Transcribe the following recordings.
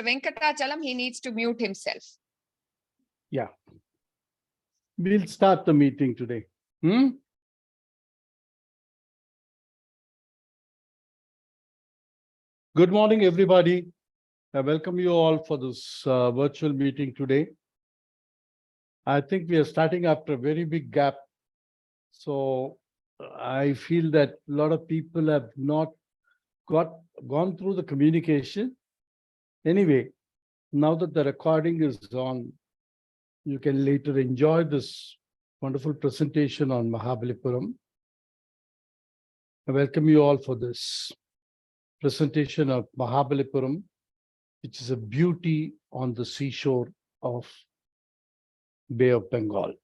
Venkatachalam, he needs to mute himself. Yeah. We'll start the meeting today. Good morning, everybody. I welcome you all for this virtual meeting today. I think we are starting after a very big gap. So I feel that a lot of people have not gone through the communication. Anyway, now that the recording is on, you can later enjoy this wonderful presentation on Mamallapuram. I welcome you all for this presentation of Mamallapuram, which is a beauty on the seashore of Bay of Bengal.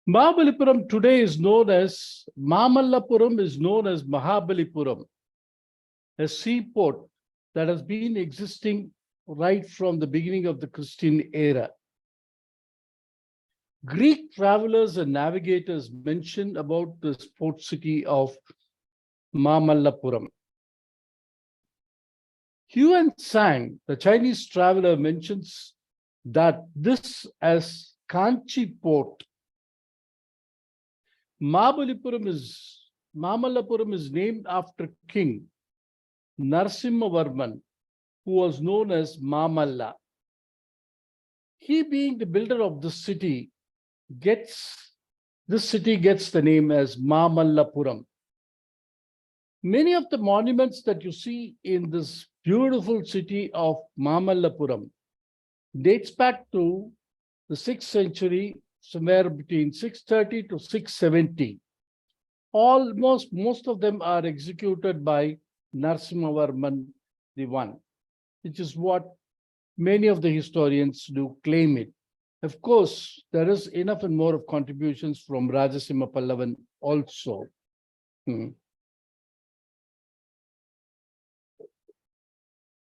Mamallapuram today is known as, Mamallapuram is known as Mahabalipuram, a seaport that has been existing right from the beginning of the Christian era. Greek travelers and navigators mention about this port city of Mamallapuram. Yuan Sang, the Chinese traveler, mentions that this as Kanchi port. Mamallapuram is named after King Narasimhavarman, who was known as Mamalla. He, being the builder of this city gets the name as Mamallapuram. Many of the monuments that you see in this beautiful city of Mamallapuram dates back to the 6th century, somewhere between 630 to 670. Most of them are executed by Narasimhavarman I, which is what many of the historians do claim it. Of course, there is enough and more of contributions from Rajasimha Pallavan also.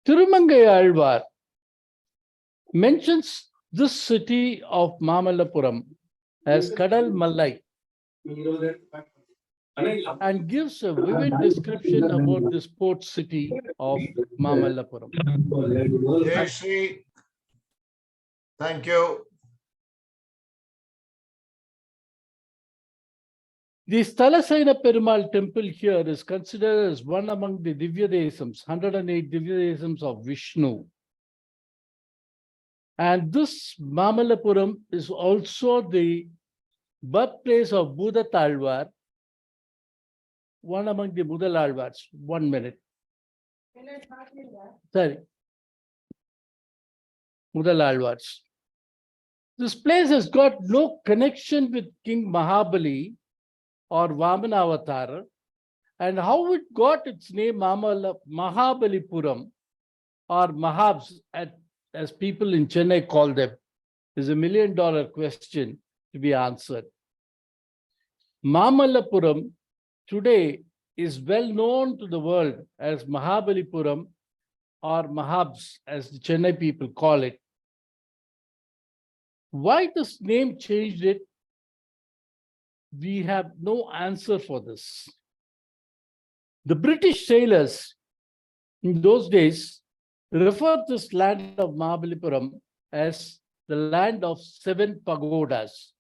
Tirumangai Alvar mentions this city of Mamallapuram as Kadal Mallai and gives a vivid description about this port city of Mamallapuram. Yes, thank you. The Stalasaina Perumal temple here is considered as one among the Divya Desams, 108 Divya Desams of Vishnu. And this Mamallapuram is also the birthplace of Buddha Talwar, one among the Buddha Alvars. 1 minute. Sorry. Buddha Alvars. This place has got no connection with King Mahabali or Vamana Avatar, and how it got its name Mahabalipuram or Mahabs, as people in Chennai call them, is a $1 million question to be answered. Mamallapuram today is well known to the world as Mahabalipuram or Mahabs, as the Chennai people call it. Why this name changed it? We have no answer for this. The British sailors in those days referred this land of Mamallapuram as the land of 7 pagodas.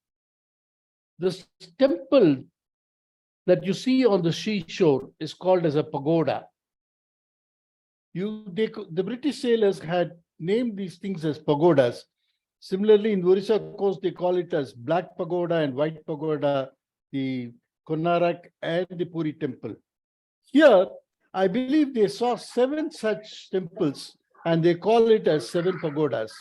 This temple that you see on the seashore is called as a pagoda. The British sailors had named these things as pagodas. Similarly, in Orissa coast, they call it as Black Pagoda and White Pagoda, the Konarak and the Puri temple. Here, I believe they saw 7 such temples and they call it as 7 pagodas.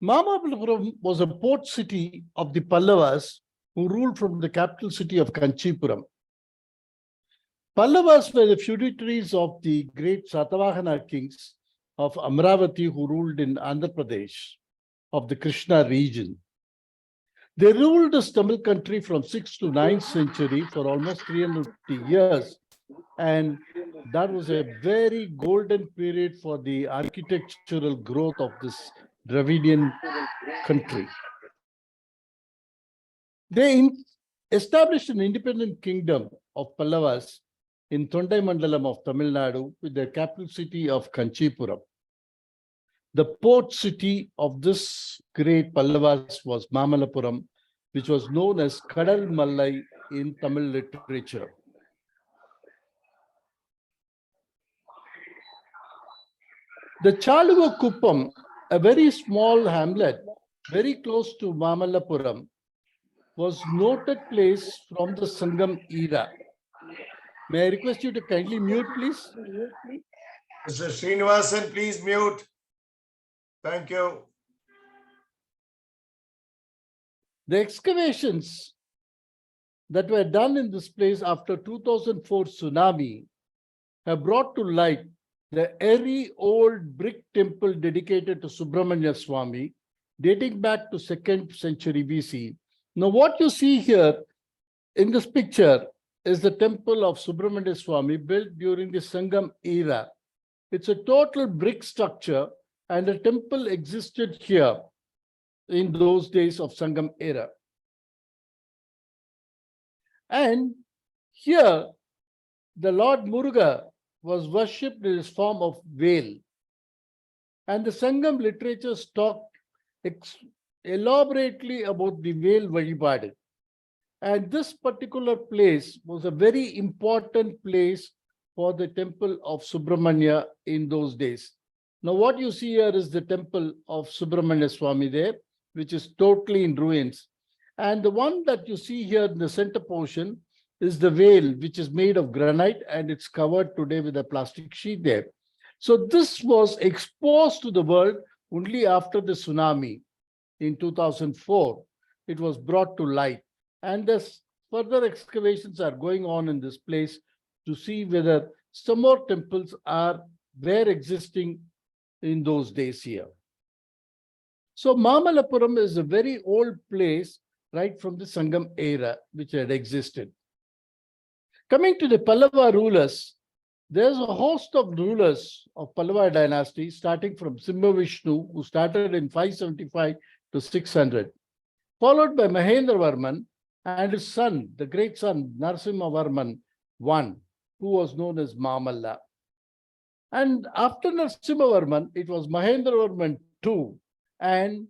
Mamallapuram was a port city of the Pallavas who ruled from the capital city of Kanchipuram. Pallavas were the feudatories of the great Satavahana kings of Amravati who ruled in Andhra Pradesh of the Krishna region. They ruled this Tamil country from 6th to 9th century for almost 350 years. And that was a very golden period for the architectural growth of this Dravidian country. They established an independent kingdom of Pallavas in Thondai Mandalam of Tamil Nadu with the capital city of Kanchipuram. The port city of this great Pallavas was Mamallapuram, which was known as Kadal Mallai in Tamil literature. The Chaluva Kuppam, a very small hamlet very close to Mamallapuram, was noted place from the Sangam era. May I request you to kindly mute, please? Mr. Srinivasan, please mute. Thank you. The excavations that were done in this place after 2004 tsunami have brought to light the airy old brick temple dedicated to Subramanya Swami, dating back to 2nd century BC. Now, what you see here in this picture is the temple of Subramanya Swami built during the Sangam era. It's a total brick structure, and the temple existed here in those days of Sangam era. And here, the Lord Muruga was worshipped in his form of whale. And the Sangam literatures talk elaborately about the whale Vazhipadu. And this particular place was a very important place for the temple of Subramanya in those days. Now, what you see here is the temple of Subramanya Swami there, which is totally in ruins. And the one that you see here in the center portion is the veil, which is made of granite, and it's covered today with a plastic sheet there. So this was exposed to the world only after the tsunami in 2004. It was brought to light. And there's further excavations are going on in this place to see whether some more temples were existing in those days here. So Mamallapuram is a very old place right from the Sangam era, which had existed. Coming to the Pallava rulers, there's a host of rulers of Pallava dynasty, starting from Simbhavishnu, who started in 575 to 600, followed by Mahendravarman and his son, the great son, Narasimhavarman I, who was known as Mamalla. And after Narasimhavarman, it was Mahendravarman II and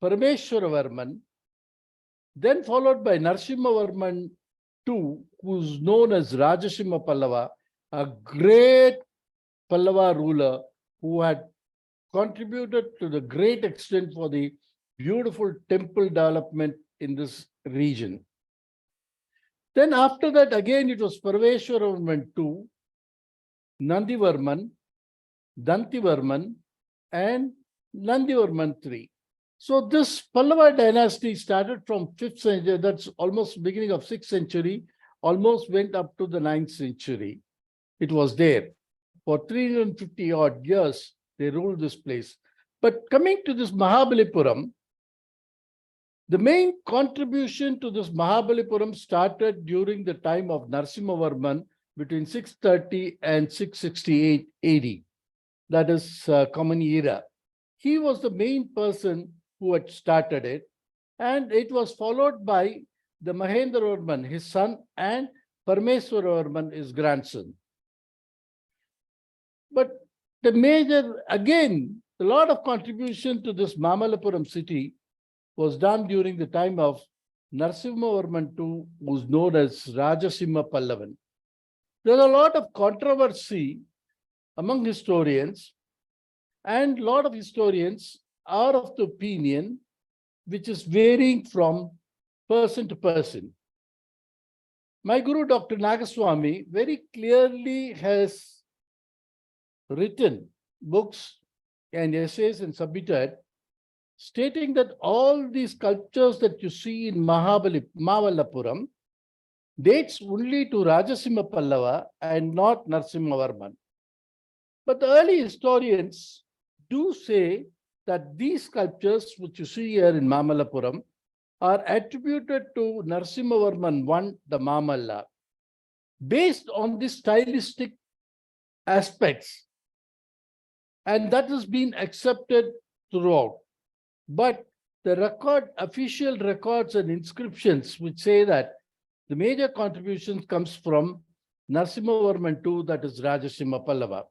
Parameshwaravarman, then followed by Narasimhavarman II, who's known as Rajasimha Pallava, a great Pallava ruler who had contributed to the great extent for the beautiful temple development in this region. Then after that, again, it was Parameshwaravarman II, Nandivarman, Dantivarman, and Nandivarman III. So this Pallava dynasty started from 5th century, that's almost beginning of 6th century, almost went up to the 9th century. It was there. For 350 odd years, they ruled this place. But coming to this Mahabalipuram, the main contribution to this Mahabalipuram started during the time of Narasimhavarman between 630 and 668 AD. That is Common Era. He was the main person who had started it, and it was followed by the Mahendravarman, his son, and Parameshwaravarman, his grandson. But the major, again, a lot of contribution to this Mamallapuram city was done during the time of Narasimhavarman II, who's known as Rajasimha Pallavan. There's a lot of controversy among historians, and a lot of historians are of the opinion which is varying from person to person. My Guru, Dr. Nagaswami, very clearly has written books and essays and submitted, stating that all these sculptures that you see in Mamallapuram dates only to Rajasimha Pallava and not Narasimhavarman. But the early historians do say that these sculptures, which you see here in Mamallapuram, are attributed to Narasimhavarman I, the Mamalla, based on the stylistic aspects. And that has been accepted throughout. But the official records and inscriptions which say that the major contribution comes from Narasimhavarman II, that is Rajasimha Pallava.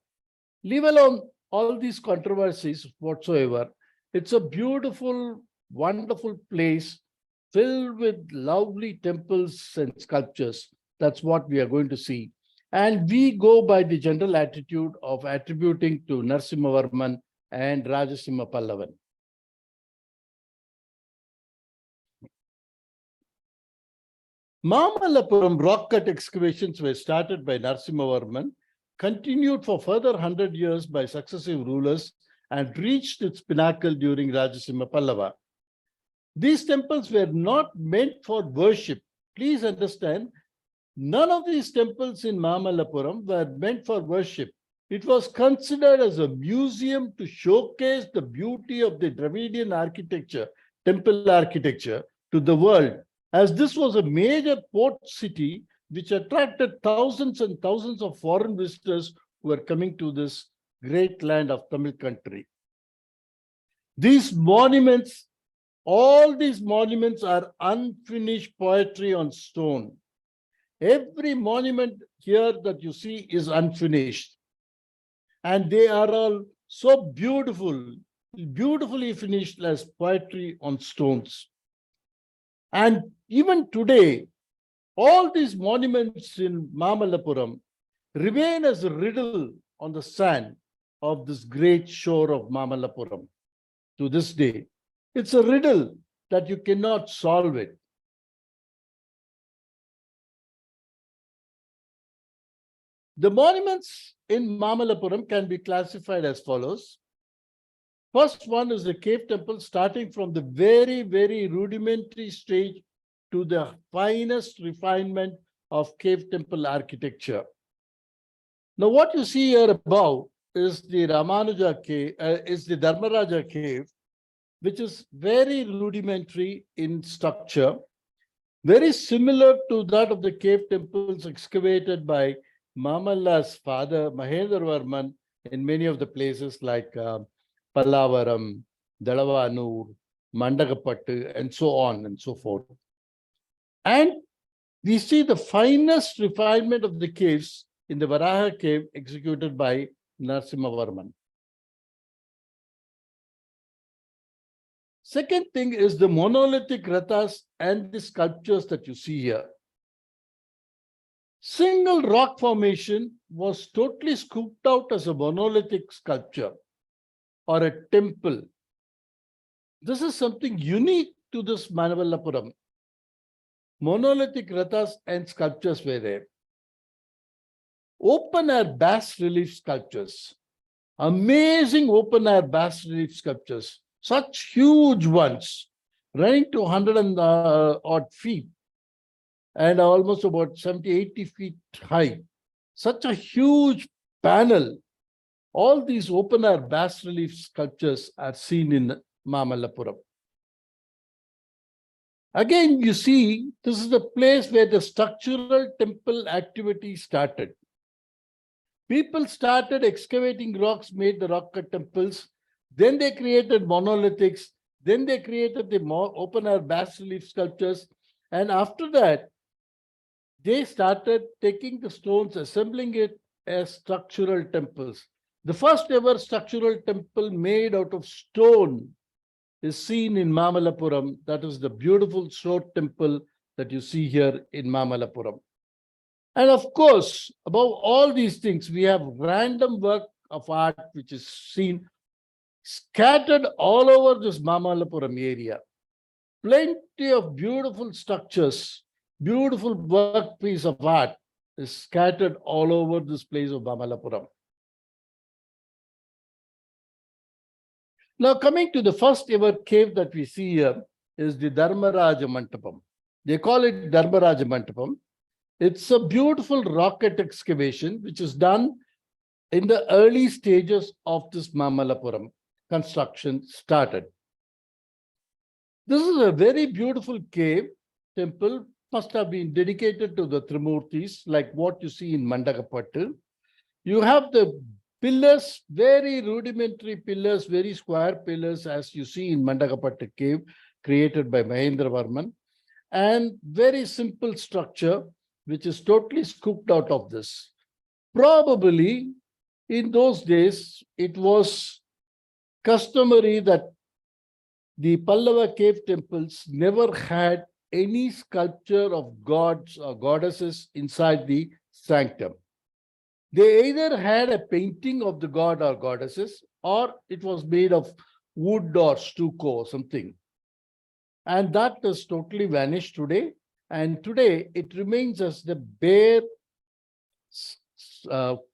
Leave alone all these controversies whatsoever. It's a beautiful, wonderful place filled with lovely temples and sculptures. That's what we are going to see. And we go by the general attitude of attributing to Narasimhavarman and Rajasimha Pallavan. Mamallapuram rock cut excavations were started by Narasimhavarman, continued for further 100 years by successive rulers, and reached its pinnacle during Rajasimha Pallava. These temples were not meant for worship. Please understand, none of these temples in Mamallapuram were meant for worship. It was considered as a museum to showcase the beauty of the Dravidian architecture, temple architecture, to the world, as this was a major port city which attracted thousands and thousands of foreign visitors who were coming to this great land of Tamil country. These monuments, all these monuments are unfinished poetry on stone. Every monument here that you see is unfinished. And they are all so beautiful, beautifully finished as poetry on stones. And even today, all these monuments in Mamallapuram remain as a riddle on the sand of this great shore of Mamallapuram to this day. It's a riddle that you cannot solve it. The monuments in Mamallapuram can be classified as follows. First one is the cave temple, starting from the very, very rudimentary stage to the finest refinement of cave temple architecture. Now, what you see here above is the Ramanuja cave, is the Dharmaraja cave, which is very rudimentary in structure, very similar to that of the cave temples excavated by Mamalla's father, Mahendravarman, in many of the places like Pallavaram, Dalavanur, Mandagapattu, and so on and so forth. And we see the finest refinement of the caves in the Varaha cave executed by Narasimhavarman. Second thing is the monolithic rathas and the sculptures that you see here. Single rock formation was totally scooped out as a monolithic sculpture or a temple. This is something unique to this Mamallapuram. Monolithic rathas and sculptures were there. Open-air bas-relief sculptures. Amazing open-air bas-relief sculptures. Such huge ones, running to 100 and odd feet and almost about 70, 80 feet high. Such a huge panel. All these open-air bas-relief sculptures are seen in Mamallapuram. Again, you see, this is the place where the structural temple activity started. People started excavating rocks, made the rock cut temples. Then they created monolithics. Then they created the open-air bas-relief sculptures. And after that, they started taking the stones, assembling it as structural temples. The first ever structural temple made out of stone is seen in Mamallapuram. That is the beautiful stone temple that you see here in Mamallapuram. And of course, above all these things, we have random work of art which is seen scattered all over this Mamallapuram area. Plenty of beautiful structures, beautiful work piece of art is scattered all over this place of Mamallapuram. Now, coming to the first ever cave that we see here is the Dharmaraja Mantapam. They call it Dharmaraja Mantapam. It's a beautiful rocket excavation which is done in the early stages of this Mamallapuram construction started. This is a very beautiful cave temple, must have been dedicated to the Trimurtis, like what you see in Mandagapattu. You have the Pillars, very rudimentary pillars, very square pillars, as you see in Mandagapatta cave, created by Mahendra Varman, and very simple structure, which is totally scooped out of this. Probably in those days, it was customary that the Pallava cave temples never had any sculpture of gods or goddesses inside the sanctum. They either had a painting of the god or goddesses, or it was made of wood or stucco or something. And that has totally vanished today. And today it remains as the bare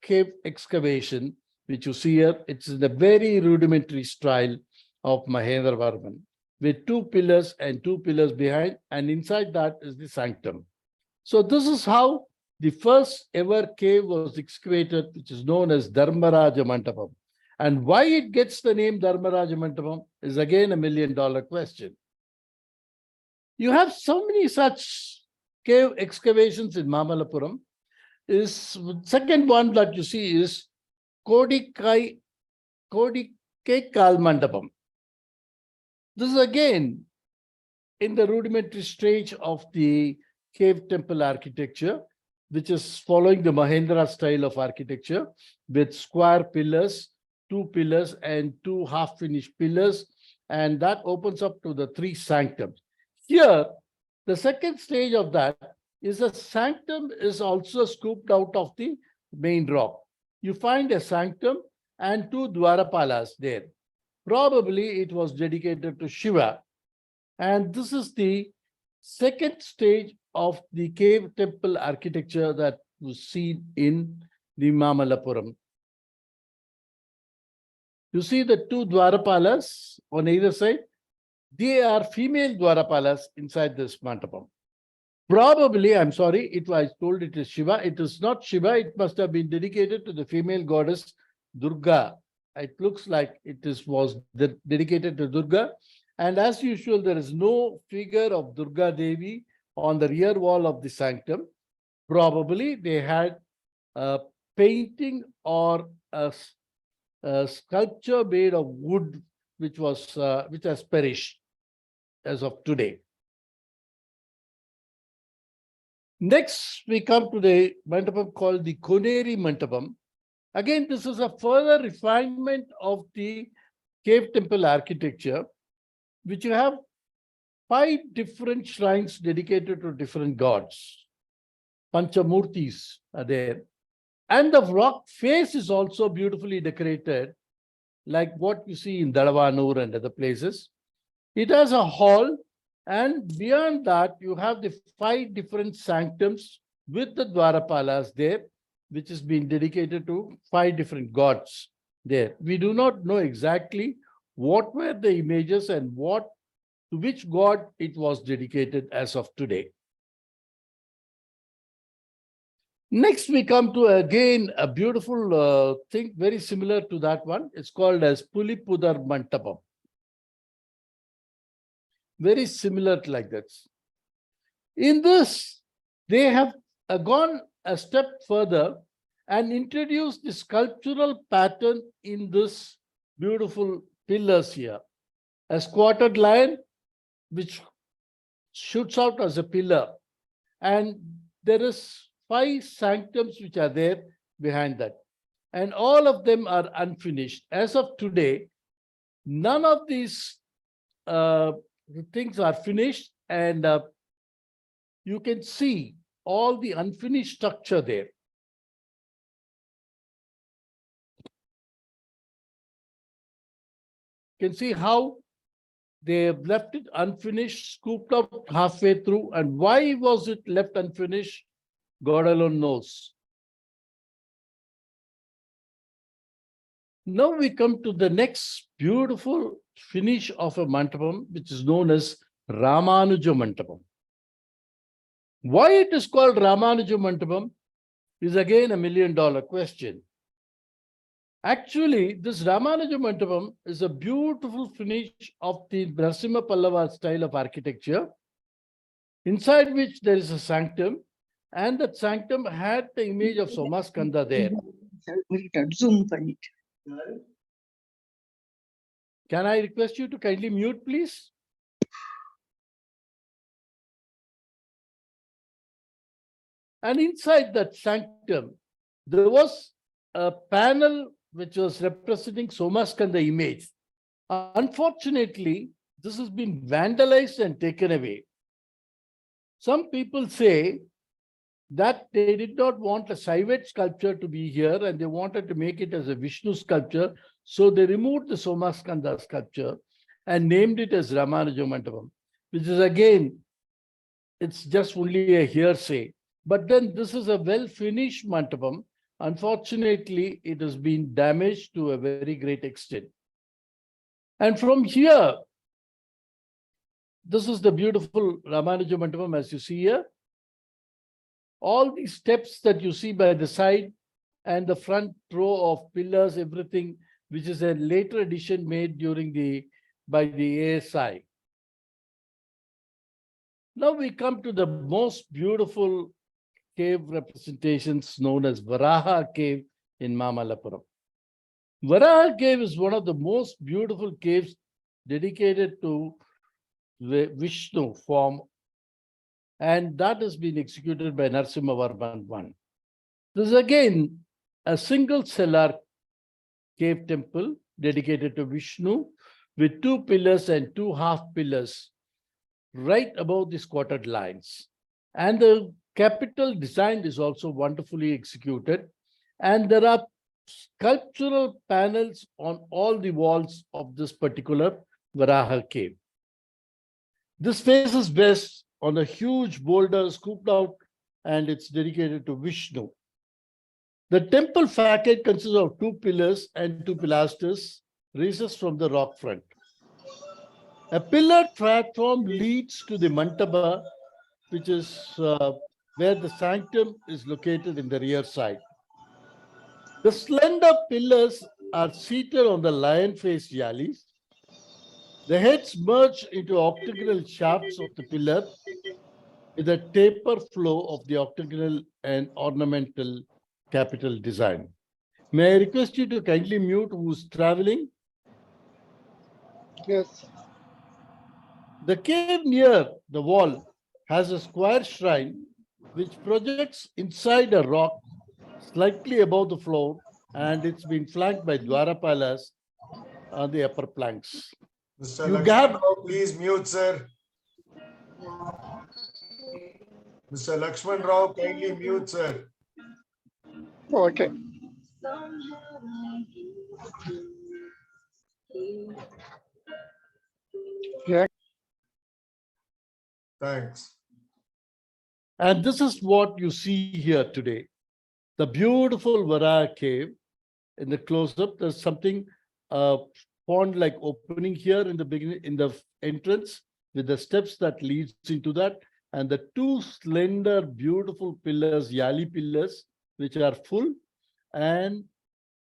cave excavation, which you see here. It's in the very rudimentary style of Mahendra Varman, with two pillars and two pillars behind, and inside that is the sanctum. So this is how the first ever cave was excavated, which is known as Dharmaraja Mandapam. And why it gets the name Dharmaraja Mandapam is again $1 million question. You have so many such cave excavations in Mamallapuram. Second one that you see is Kodikkai Mandapam. This is again in the rudimentary stage of the cave temple architecture, which is following the Mahendra style of architecture with square pillars, two pillars and two half-finished pillars, and that opens up to the three sanctums. Here, the second stage of that is a sanctum is also scooped out of the main rock. You find a sanctum and two Dwarapalas there. Probably it was dedicated to Shiva. And this is the second stage of the cave temple architecture that was seen in the Mamallapuram. You see the two Dwarapalas on either side. They are female Dwarapalas inside this mandapam. Probably, I'm sorry, it was told it is Shiva. It is not Shiva. It must have been dedicated to the female goddess Durga. It looks like it was dedicated to Durga. And as usual, there is no figure of Durga Devi on the rear wall of the sanctum. Probably they had a painting or a sculpture made of wood, which has perished as of today. Next, we come to the mandapam called the Koneri Mandapam. Again, this is a further refinement of the cave temple architecture, which you have 5 different shrines dedicated to different gods. Panchamurtis are there. And the rock face is also beautifully decorated, like what you see in Dalavanur and other places. It has a hall, and beyond that, you have the 5 different sanctums with the Dwarapalas there, which has been dedicated to 5 different gods there. We do not know exactly what were the images and to which god it was dedicated as of today. Next, we come to again a beautiful thing, very similar to that one. It's called as Pulipudar Mandapam. Very similar like that. In this, they have gone a step further and introduced the sculptural pattern in this beautiful pillars here. A squatted lion, which shoots out as a pillar. And there is 5 sanctums which are there behind that. And all of them are unfinished. As of today, none of these things are finished, and you can see all the unfinished structure there. You can see how they have left it unfinished, scooped up halfway through. And why was it left unfinished? God alone knows. Now we come to the next beautiful finish of a mandapam, which is known as Ramanuja Mandapam. Why it is called Ramanuja Mandapam is again $1 million question. Actually, this Ramanuja Mandapam is a beautiful finish of the Narasimha Pallava style of architecture, inside which there is a sanctum, and that sanctum had the image of Somaskanda there. Zoom பண்ணிட்டு. Can I request you to kindly mute, please? And inside that sanctum, there was a panel which was representing Somaskanda image. Unfortunately, this has been vandalized and taken away. Some people say that they did not want a Shaivat sculpture to be here and they wanted to make it as a Vishnu sculpture. So they removed the Somaskanda sculpture and named it as Ramanuja Mandapam, which is again, it's just only a hearsay. But then this is a well-finished Mandapam. Unfortunately, it has been damaged to a very great extent. And from here, this is the beautiful Ramanuja Mandapam as you see here. All these steps that you see by the side and the front row of pillars, everything, which is a later addition made by the ASI. Now we come to the most beautiful cave representations known as Varaha Cave in Mamallapuram. Varaha Cave is one of the most beautiful caves dedicated to the Vishnu form, and that has been executed by Narasimhavarman I. This is again a single cellar cave temple dedicated to Vishnu with 2 pillars and 2 half pillars right above the squatted lines. And the capital design is also wonderfully executed. And there are sculptural panels on all the walls of this particular Varaha cave. This faces west on a huge boulder scooped out, and it's dedicated to Vishnu. The temple facade consists of 2 pillars and 2 pilasters raises from the rock front. A pillared platform leads to the Mantapa, which is where the sanctum is located in the rear side. The slender pillars are seated on the lion-faced yalis. The heads merge into octagonal shafts of the pillar with a taper flow of the octagonal and ornamental capital design. May I request you to kindly mute who's traveling? Yes. The cave near the wall has a square shrine which projects inside a rock slightly above the floor, and it's been flanked by Dwarapalas on the upper planks. Mr. You Lakshman have- Rao, please mute, sir. Mr. Lakshman Rao, kindly mute, sir. Okay. Thanks. And this is what you see here today. The beautiful Varaha cave. In the close-up, there's something pond-like opening here in the beginning, in the entrance, with the steps that leads into that, and the 2 slender, beautiful pillars, yali pillars, which are full, and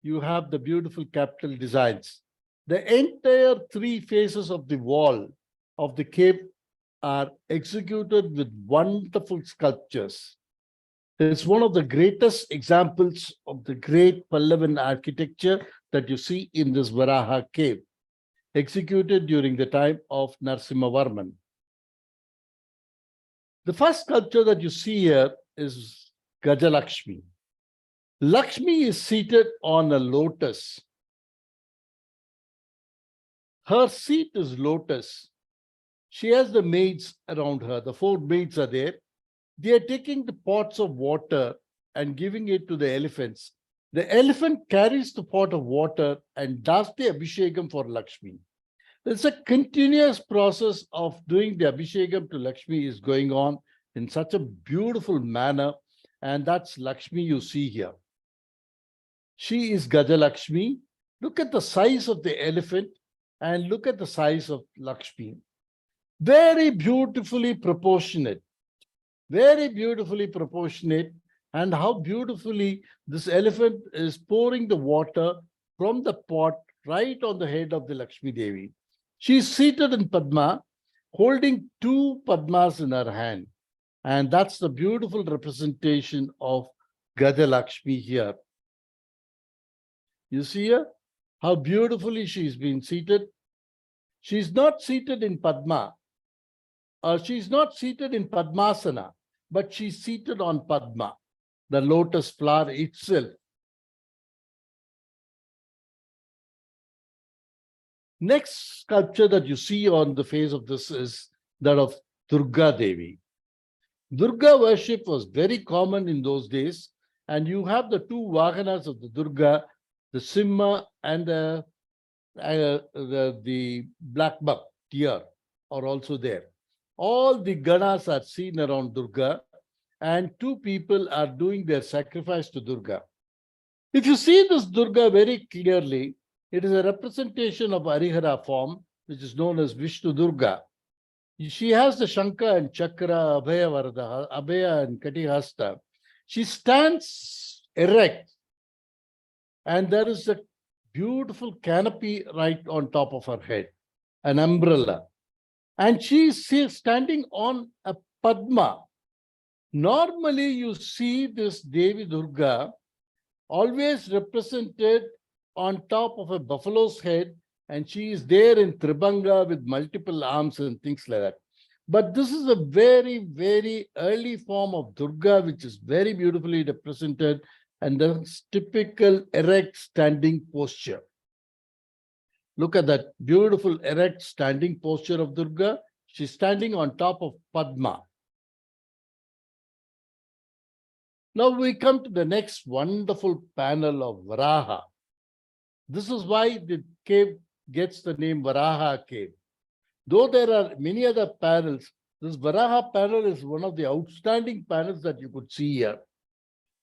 you have the beautiful capital designs. The entire 3 faces of the wall of the cave are executed with wonderful sculptures. It's one of the greatest examples of the great Pallavan architecture that you see in this Varaha cave, executed during the time of Narasimhavarman. The first sculpture that you see here is Gajalakshmi. Lakshmi is seated on a lotus. Her seat is lotus. She has the maids around her. The 4 maids are there. They are taking the pots of water and giving it to the elephants. The elephant carries the pot of water and does the Abhishekam for Lakshmi. There's a continuous process of doing the Abhishekam to Lakshmi is going on in such a beautiful manner, and that's Lakshmi you see here. She is Gajalakshmi. Look at the size of the elephant and look at the size of Lakshmi. Very beautifully proportionate. Very beautifully proportionate, and how beautifully this elephant is pouring the water from the pot right on the head of the Lakshmi Devi. She is seated in Padma, holding 2 Padmas in her hand. And that's the beautiful representation of Gajalakshmi here. You see her? How beautifully she's been seated. She's not seated in Padma, or she's not seated in Padmasana, but she's seated on Padma, the lotus flower itself. Next sculpture that you see on the face of this is that of Durga Devi. Durga worship was very common in those days, and you have the two Vahanas of the Durga, the Simha and the black buck deer are also there. All the Ganas are seen around Durga, and two people are doing their sacrifice to Durga. If you see this Durga very clearly, it is a representation of Harihara form, which is known as Vishnu Durga. She has the Shankha and Chakra, Abhaya Varada, Abhaya and Katihasta. She stands erect, and there is a beautiful canopy right on top of her head, an umbrella. And she is standing on a Padma. Normally, you see this Devi Durga always represented on top of a buffalo's head, and she is there in Tribanga with multiple arms and things like that. But this is a very, very early form of Durga, which is very beautifully represented, and the typical erect standing posture. Look at that beautiful erect standing posture of Durga. She's standing on top of Padma. Now we come to the next wonderful panel of Varaha. This is why the cave gets the name Varaha Cave. Though there are many other panels, this Varaha panel is one of the outstanding panels that you could see here.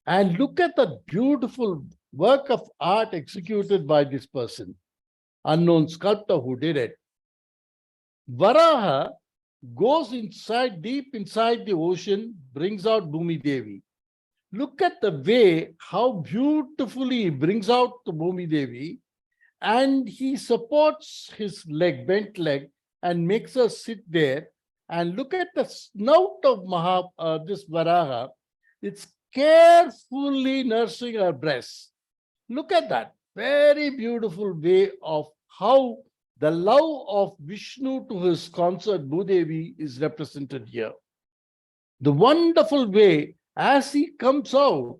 And look at the beautiful work of art executed by this person, unknown sculptor who did it. Varaha goes inside, deep inside the ocean, brings out Bhumi Devi. Look at the way, how beautifully he brings out the Bhumi Devi, and he supports his leg, bent leg, and makes her sit there. And look at the snout of this Varaha. It's carefully nursing her breast. Look at that very beautiful way of how the love of Vishnu to his consort Bhudevi is represented here. The wonderful way as he comes out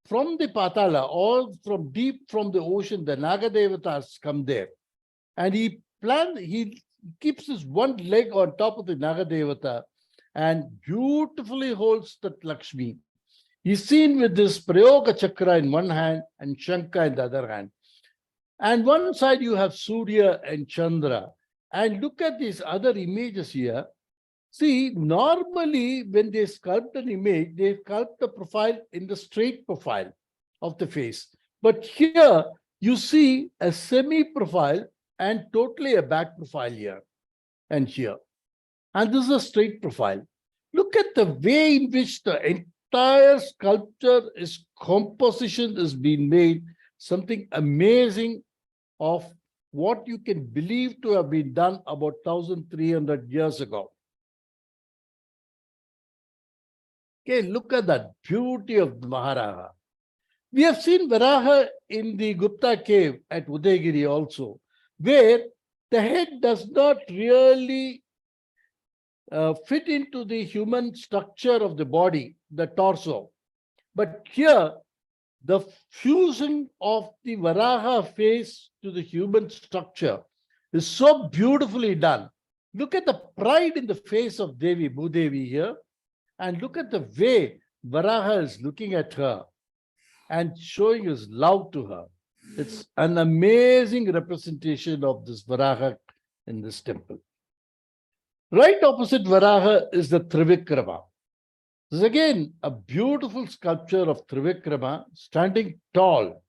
from the Patala, or from deep from the ocean, the Nagadevatas come there. And he keeps his one leg on top of the Nagadevata and beautifully holds that Lakshmi. He's seen with this Prayoga Chakra in one hand and Shankha in the other hand. And one side you have Surya and Chandra. And look at these other images here. See, normally when they sculpt an image, they sculpt the profile in the straight profile of the face. But here you see a semi-profile and totally a back profile here and here. And this is a straight profile. Look at the way in which the entire sculpture composition is being made, something amazing of what you can believe to have been done about 1,300 years ago. Okay, look at that beauty of the Maharaja. We have seen Varaha in the Gupta cave at Udaygiri also, where the head does not really fit into the human structure of the body, the torso. But here, the fusion of the Varaha face to the human structure is so beautifully done. Look at the pride in the face of Devi, Bhudevi here, and look at the way Varaha is looking at her and showing his love to her. It's an amazing representation of this Varaha in this temple. Right opposite Varaha is the Trivikrama. This is again a beautiful sculpture of Trivikrama standing tall.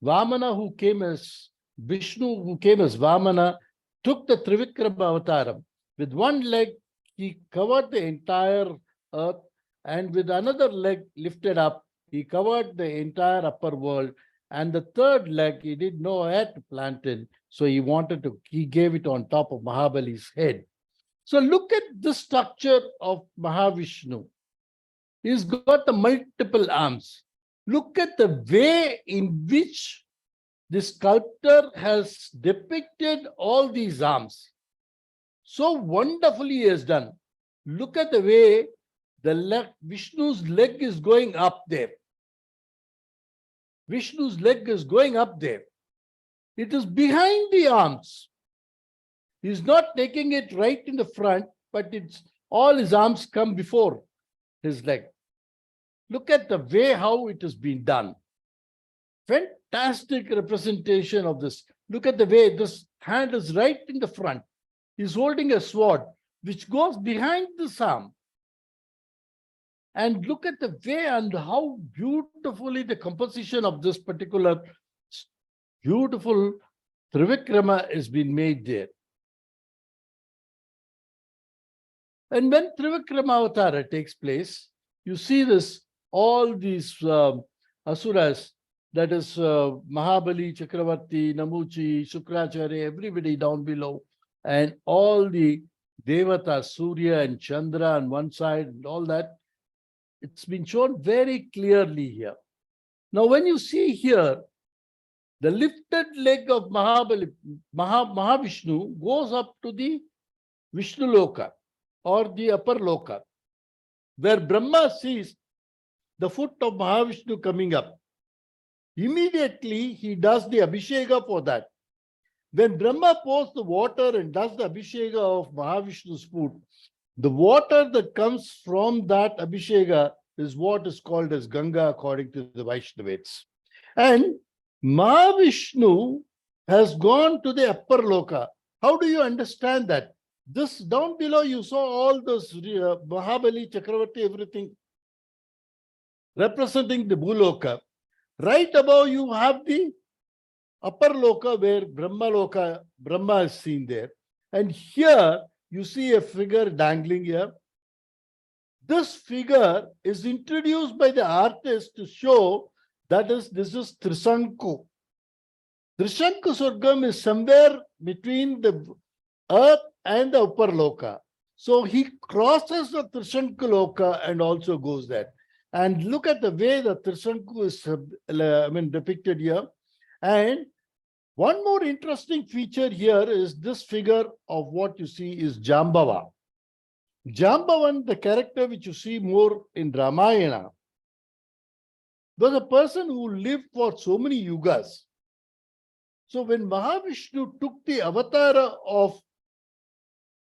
Vamana, who came as Vishnu, who came as Vamana, took the Trivikrama avataram. With one leg, he covered the entire earth, and with another leg lifted up, he covered the entire upper world. And the third leg, he didn't know where to plant it, so he gave it on top of Mahabali's head. So look at the structure of Mahavishnu. He's got the multiple arms. Look at the way in which the sculptor has depicted all these arms. So wonderfully he has done. Look at the way Vishnu's leg is going up there. Vishnu's leg is going up there. It is behind the arms. He's not taking it right in the front, but it's all his arms come before his leg. Look at the way how it has been done. Fantastic representation of this. Look at the way this hand is right in the front. He's holding a sword which goes behind this arm. And look at the way and how beautifully the composition of this particular beautiful Trivikrama has been made there. And when Trivikrama Avatara takes place, you see this, all these asuras, that is Mahabali, Chakravarti, Namuchi, Shukracharya, everybody down below, and all the Devatas, Surya and Chandra on one side and all that, it's been shown very clearly here. Now, when you see here, the lifted leg of Mahavishnu goes up to the Vishnu Loka or the upper Loka, where Brahma sees the foot of Mahavishnu coming up. Immediately, he does the Abhisheka for that. When Brahma pours the water and does the Abhisheka of Mahavishnu's foot, the water that comes from that Abhisheka is what is called as Ganga according to the Vaishnavites. And Mahavishnu has gone to the upper Loka. How do you understand that? This down below, you saw all those Mahabali, Chakravarti, everything representing the Bhuloka. Right above, you have the upper Loka where Brahma is seen there. And here, you see a figure dangling here. This figure is introduced by the artist to show that this is Trisanku. Trishanku Surgam is somewhere between the earth and the upper Loka. So he crosses the Trishanku Loka and also goes there. And look at the way the Trisanku is depicted here. And one more interesting feature here is this figure of what you see is Jambava. Jambavan, the character which you see more in Ramayana, was a person who lived for so many yugas. So when Mahavishnu took the avatar of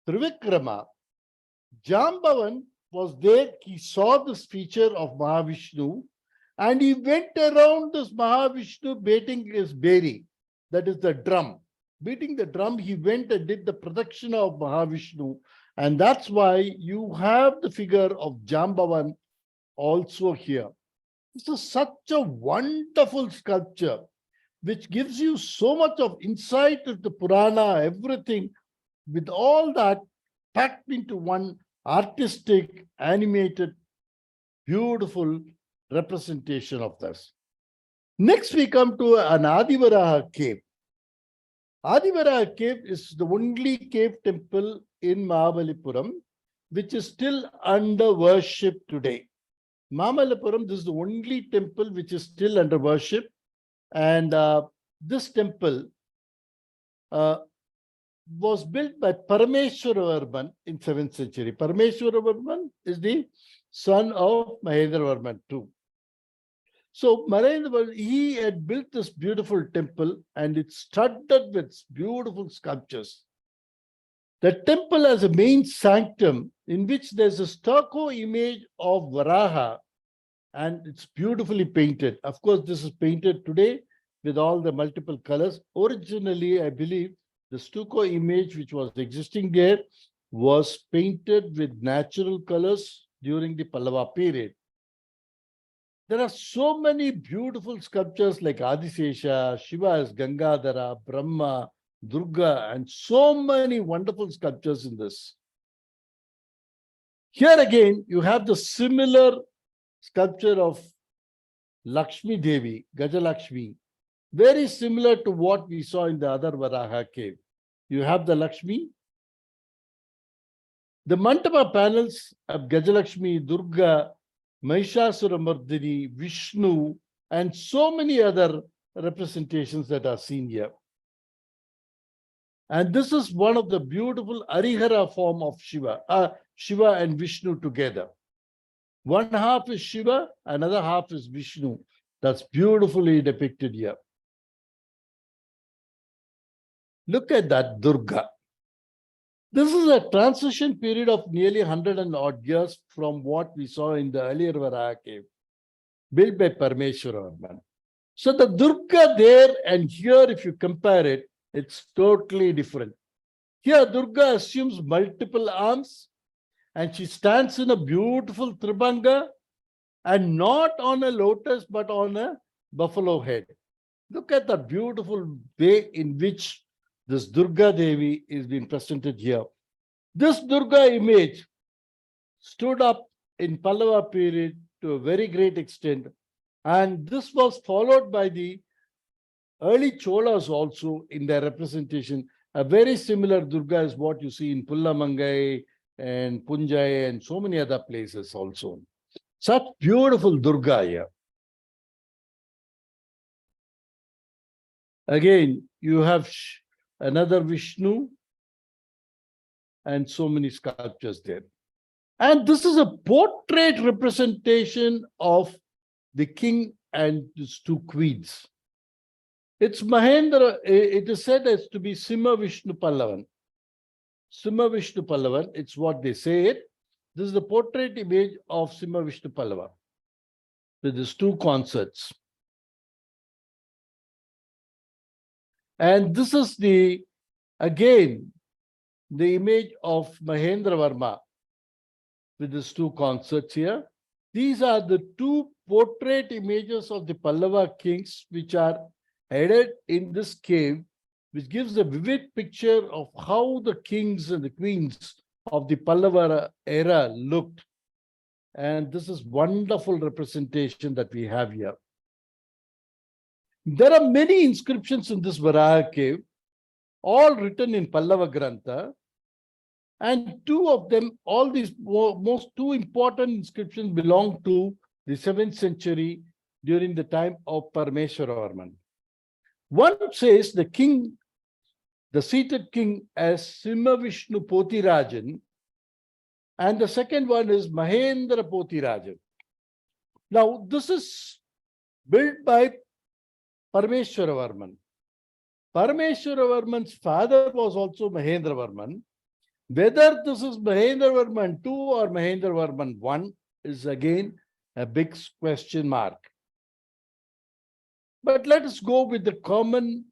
Trivikrama, Jambavan was there. He saw this feature of Mahavishnu and he went around this Mahavishnu beating his beri, that is the drum. Beating the drum, he went and did the protection of Mahavishnu. And that's why you have the figure of Jambavan also here. This is such a wonderful sculpture, which gives you so much of insight of the Purana, everything, with all that packed into one artistic, animated, beautiful representation of this. Next, we come to an Adivaraha cave. Adivaraha cave is the only cave temple in Mamallapuram, which is still under worship today. Mamallapuram, this is the only temple which is still under worship. And this temple was built by Parameshwaravarman in 7th century. Parameshwaravarman is the son of Mahendravarman too. So Mahendravarman, he had built this beautiful temple and it's studded with beautiful sculptures. The temple has a main sanctum in which there's a stucco image of Varaha and it's beautifully painted. Of course, this is painted today with all the multiple colors. Originally, I believe, the stucco image which was existing there was painted with natural colors during the Pallava period. There are so many beautiful sculptures like Adisesha, Shiva as Gangadhara, Brahma, Durga, and so many wonderful sculptures in this. Here again, you have the similar sculpture of Lakshmi Devi, Gajalakshmi, very similar to what we saw in the other Varaha cave. You have the Lakshmi. The Mantapa panels of Gajalakshmi, Durga, Mahishasuramardini, Vishnu, and so many other representations that are seen here. And this is one of the beautiful Arihara form of Shiva, Shiva and Vishnu together. One half is Shiva, another half is Vishnu. That's beautifully depicted here. Look at that Durga. This is a transition period of nearly 100 and odd years from what we saw in the earlier Varaha cave, built by Parmeshwara. So the Durga there and here, if you compare it, it's totally different. Here, Durga assumes multiple arms and she stands in a beautiful Tribhanga and not on a lotus, but on a buffalo head. Look at the beautiful way in which this Durga Devi is being presented here. This Durga image stood up in Pallava period to a very great extent, and this was followed by the early Cholas also in their representation. A very similar Durga is what you see in Pullamangai and Punjai and so many other places also. Such beautiful Durga here. Again, you have another Vishnu and so many sculptures there. And this is a portrait representation of the king and his two queens. It's Mahendra, it is said as to be Simha Vishnu Pallavan. Simha Vishnu Pallavan, it's what they say it. This is the portrait image of Simha Vishnu Pallava with his two concerts. And this is again, the image of Mahendra Varma with his two concerts here. These are the two portrait images of the Pallava kings which are headed in this cave, which gives a vivid picture of how the kings and the queens of the Pallava era looked. And this is wonderful representation that we have here. There are many inscriptions in this Varaha cave, all written in Pallava Grantha. And two of them, all these most two important inscriptions belong to the 7th century during the time of Parmeshwara. One says the king, the seated king as Simha Vishnu Potirajan, and the second one is Mahendra Potirajan. Now, this is built by Parmeshwara. Parmeshwara father was also Mahendra Varman. Whether this is Mahendra Varman II or Mahendra Varman I is again a big question mark. But let us go with the common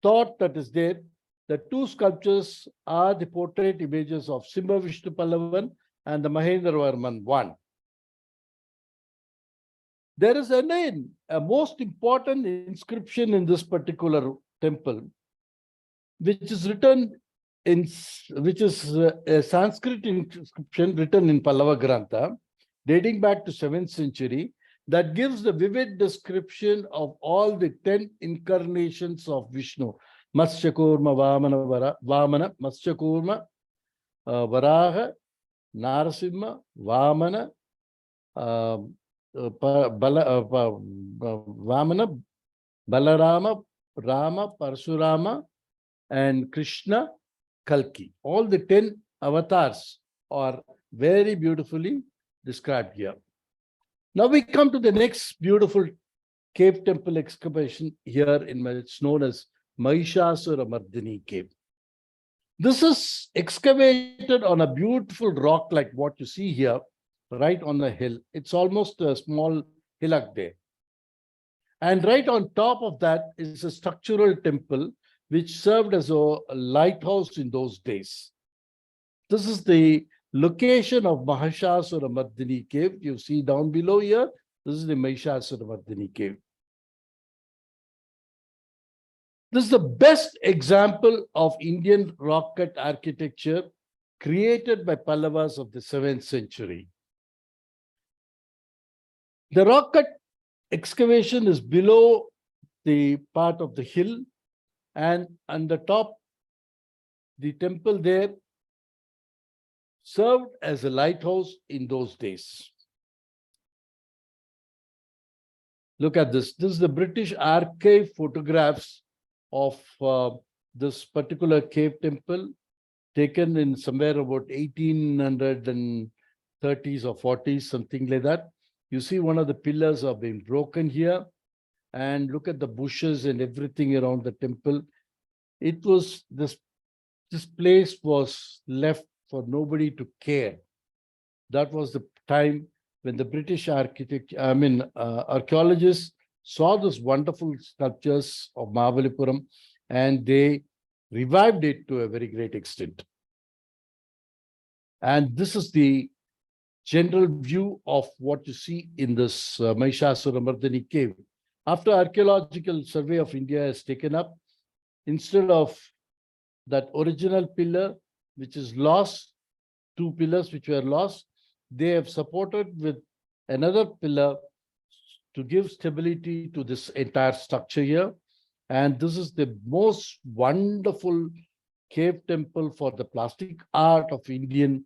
thought that is there. The two sculptures are the portrait images of Simha Vishnu Pallavan and the Mahendra Varman I. There is again a most important inscription in this particular temple, which is written in, which is a Sanskrit inscription written in Pallava Grantha, dating back to 7th century, that gives the vivid description of all the 10 incarnations of Vishnu. Matsyakurma, Vamana, Matsyakurma, Varaha, Narasimha, Vamana, Vamana, Balarama, Rama, Parshurama, and Krishna, Kalki. All the 10 avatars are very beautifully described here. Now we come to the next beautiful cave temple excavation here in it's known as Mahishasura Mardini cave. This is excavated on a beautiful rock like what you see here, right on the hill. It's almost a small hillock there. And right on top of that is a structural temple which served as a lighthouse in those days. This is the location of Mahishasura Mardini cave. You see down below here, this is the Mahishasura Mardini cave. This is the best example of Indian rock cut architecture created by Pallavas of the 7th century. The rock cut excavation is below the part of the hill, and on the top, the temple there served as a lighthouse in those days. Look at this. This is the British archive photographs of this particular cave temple taken in somewhere about 1830s or 40s, something like that. You see one of the pillars have been broken here, and look at the bushes and everything around the temple. It was this place was left for nobody to care. That was the time when the British archaeologists saw those wonderful sculptures of Mamallapuram, and they revived it to a very great extent. And this is the general view of what you see in this Mahishasuramardhini cave. After archaeological survey of India is taken up, instead of that original pillar, which is lost, 2 pillars which were lost, they have supported with another pillar to give stability to this entire structure here. And this is the most wonderful cave temple for the plastic art of Indian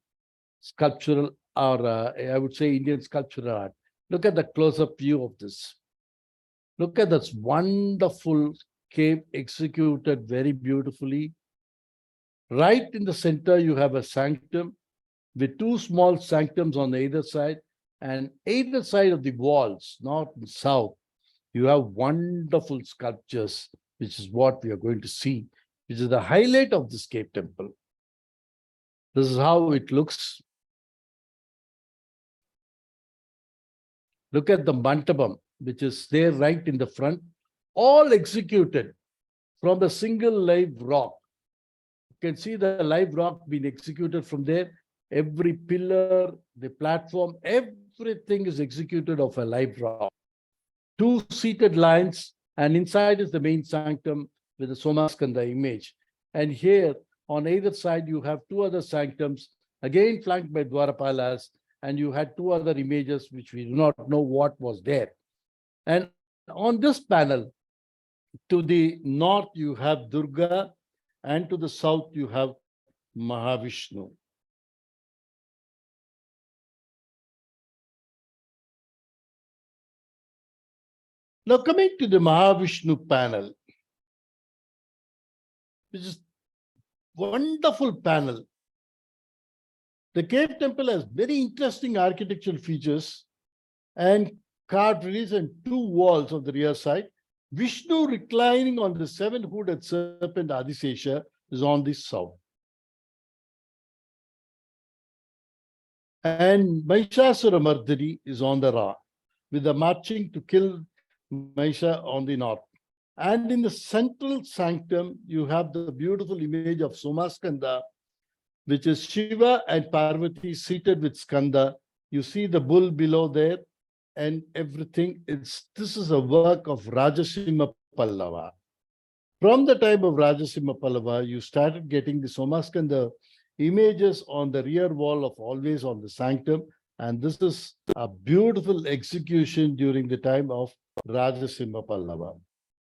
sculptural, or I would say Indian sculptural art. Look at the close-up view of this. Look at this wonderful cave executed very beautifully. Right in the center, you have a sanctum with 2 small sanctums on either side, and either side of the walls, north and south, you have wonderful sculptures, which is what we are going to see, which is the highlight of this cave temple. This is how it looks. Look at the mandapam, which is there right in the front, all executed from a single live rock. You can see the live rock being executed from there. Every pillar, the platform, everything is executed of a live rock. 2 seated lines, and inside is the main sanctum with the Somaskanda image. And here on either side, you have 2 other sanctums, again flanked by Dwarapalas, and you had 2 other images which we do not know what was there. And on this panel, to the north, you have Durga, and to the south, you have Mahavishnu. Now, coming to the Mahavishnu panel, which is wonderful panel. The cave temple has very interesting architectural features and carved reliefs and 2 walls of the rear side. Vishnu reclining on the 7-hooded serpent Adisesha is on the south. And Mahishasuramardhini is on the right, with the marching to kill Mahisha on the north. And in the central sanctum, you have the beautiful image of Somaskanda, which is Shiva and Parvati seated with Skanda. You see the bull below there and everything. This is a work of Rajasimha Pallava. From the time of Rajasimha Pallava, you started getting the Somaskanda images on the rear wall of always on the sanctum. And this is a beautiful execution during the time of Rajasimha Pallava.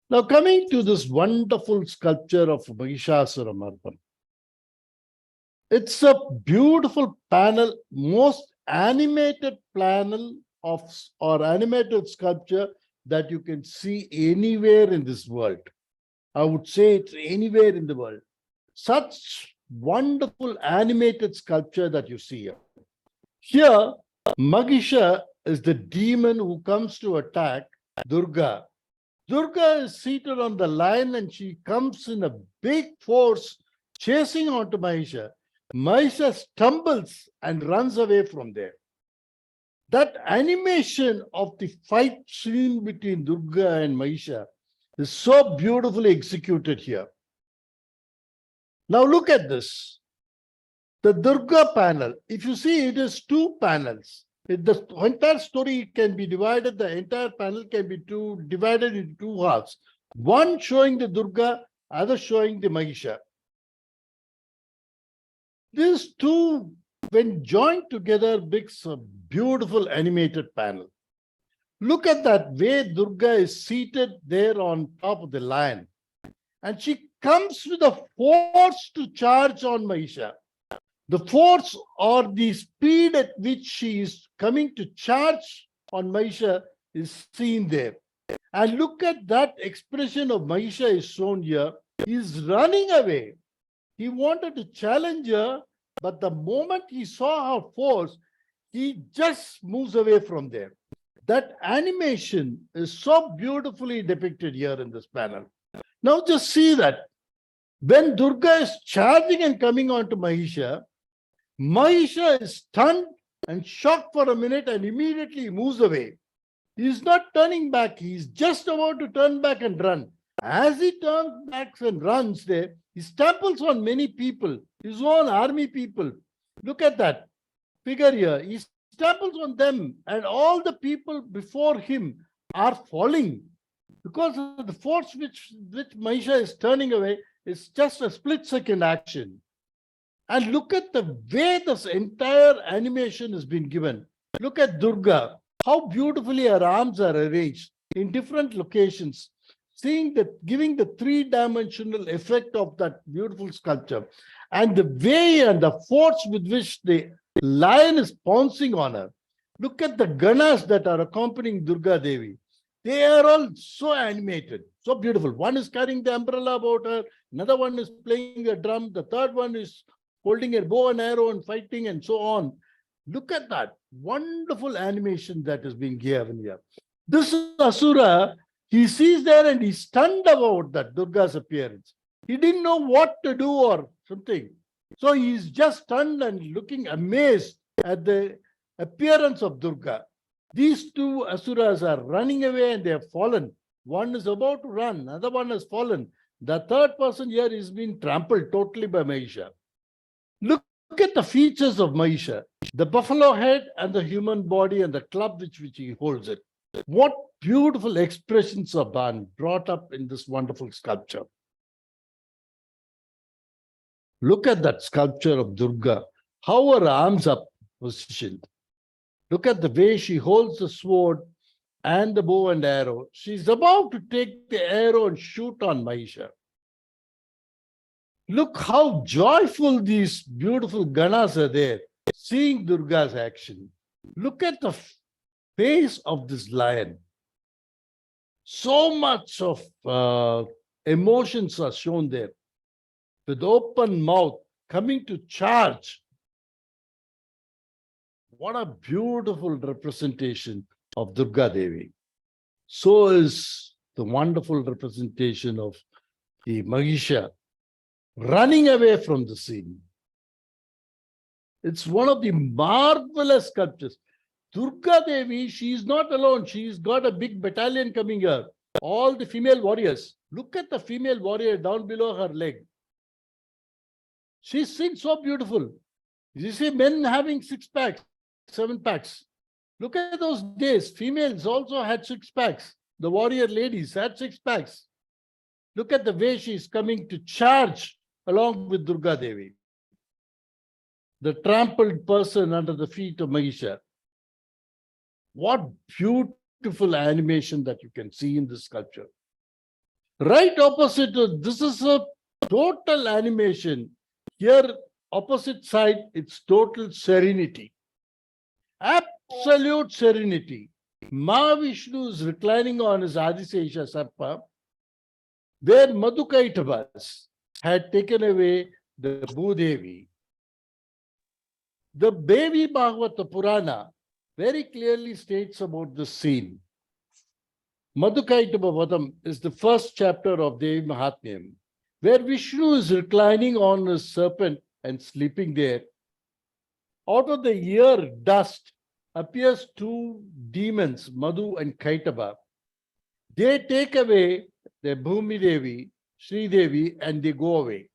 Now, coming to this wonderful sculpture of Mahishasuramardhana. It's a beautiful panel, most animated panel of or animated sculpture that you can see anywhere in this world. I would say it's anywhere in the world. Such wonderful animated sculpture that you see here. Here, Mahisha is the demon who comes to attack Durga. Durga is seated on the lion and she comes in a big force chasing onto Mahisha. Mahisha stumbles and runs away from there. That animation of the fight scene between Durga and Mahisha is so beautifully executed here. Now look at this. The Durga panel, if you see, it is 2 panels. The entire story can be divided, the entire panel can be divided into 2 halves. One showing the Durga, other showing the Mahisha. These 2, when joined together, makes a beautiful animated panel. Look at that way Durga is seated there on top of the lion. And she comes with a force to charge on Mahisha. The force or the speed at which she is coming to charge on Mahisha is seen there. And look at that expression of Mahisha is shown here. He's running away. He wanted to challenge her, but the moment he saw her force, he just moves away from there. That animation is so beautifully depicted here in this panel. Now just see that. When Durga is charging and coming on to Mahisha, Mahisha is stunned and shocked for a minute and immediately moves away. He is not turning back. He is just about to turn back and run. As he turns back and runs there, he stamples on many people, his own army people. Look at that figure here. He stamples on them, and all the people before him are falling because of the force which Mahisha is turning away. Is just a split-second action. And look at the way this entire animation has been given. Look at Durga, how beautifully her arms are arranged in different locations, giving the three-dimensional effect of that beautiful sculpture. And the way and the force with which the lion is pouncing on her. Look at the ganas that are accompanying Durga Devi. They are all so animated, so beautiful. One is carrying the umbrella about her, another one is playing a drum, the third one is holding a bow and arrow and fighting and so on. Look at that wonderful animation that is being given here. This Asura, he sees there and he's stunned about that Durga's appearance. He didn't know what to do or something. So he's just stunned and looking amazed at the appearance of Durga. These two Asuras are running away and they have fallen. One is about to run, another one has fallen. The third person here is being trampled totally by Mahisha. Look at the features of Mahisha, the buffalo head and the human body and the club which he holds it. What beautiful expressions are brought up in this wonderful sculpture. Look at that sculpture of Durga, how her arms are positioned. Look at the way she holds the sword and the bow and arrow. She's about to take the arrow and shoot on Mahisha. Look how joyful these beautiful ganas are there, seeing Durga's action. Look at the face of this lion. So much of emotions are shown there. With open mouth, coming to charge. What a beautiful representation of Durga Devi. So is the wonderful representation of the Mahisha running away from the scene. It's one of the marvelous sculptures. Durga Devi, she is not alone. She's got a big battalion coming here. All the female warriors. Look at the female warrior down below her leg. She sings so beautiful. You see men having 6 packs, 7 packs. Look at those days. Females also had 6 packs. The warrior ladies had 6 packs. Look at the way she's coming to charge along with Durga Devi. The trampled person under the feet of Mahisha. What beautiful animation that you can see in this sculpture. Right opposite, this is a total animation. Here, opposite side, it's total serenity. Absolute serenity. Mahavishnu is reclining on his Adisesha Sarpa, where Madhukaitavas had taken away the Bhudevi. The Devi Bhagavata Purana very clearly states about this scene. Madhukaitava Vadam is the first chapter of Devi Mahatmyam, where Vishnu is reclining on his serpent and sleeping there. Out of the ear dust appears 2 demons, Madhu and Kaitava. They take away the Bhumi Devi, Sri Devi, and they go away.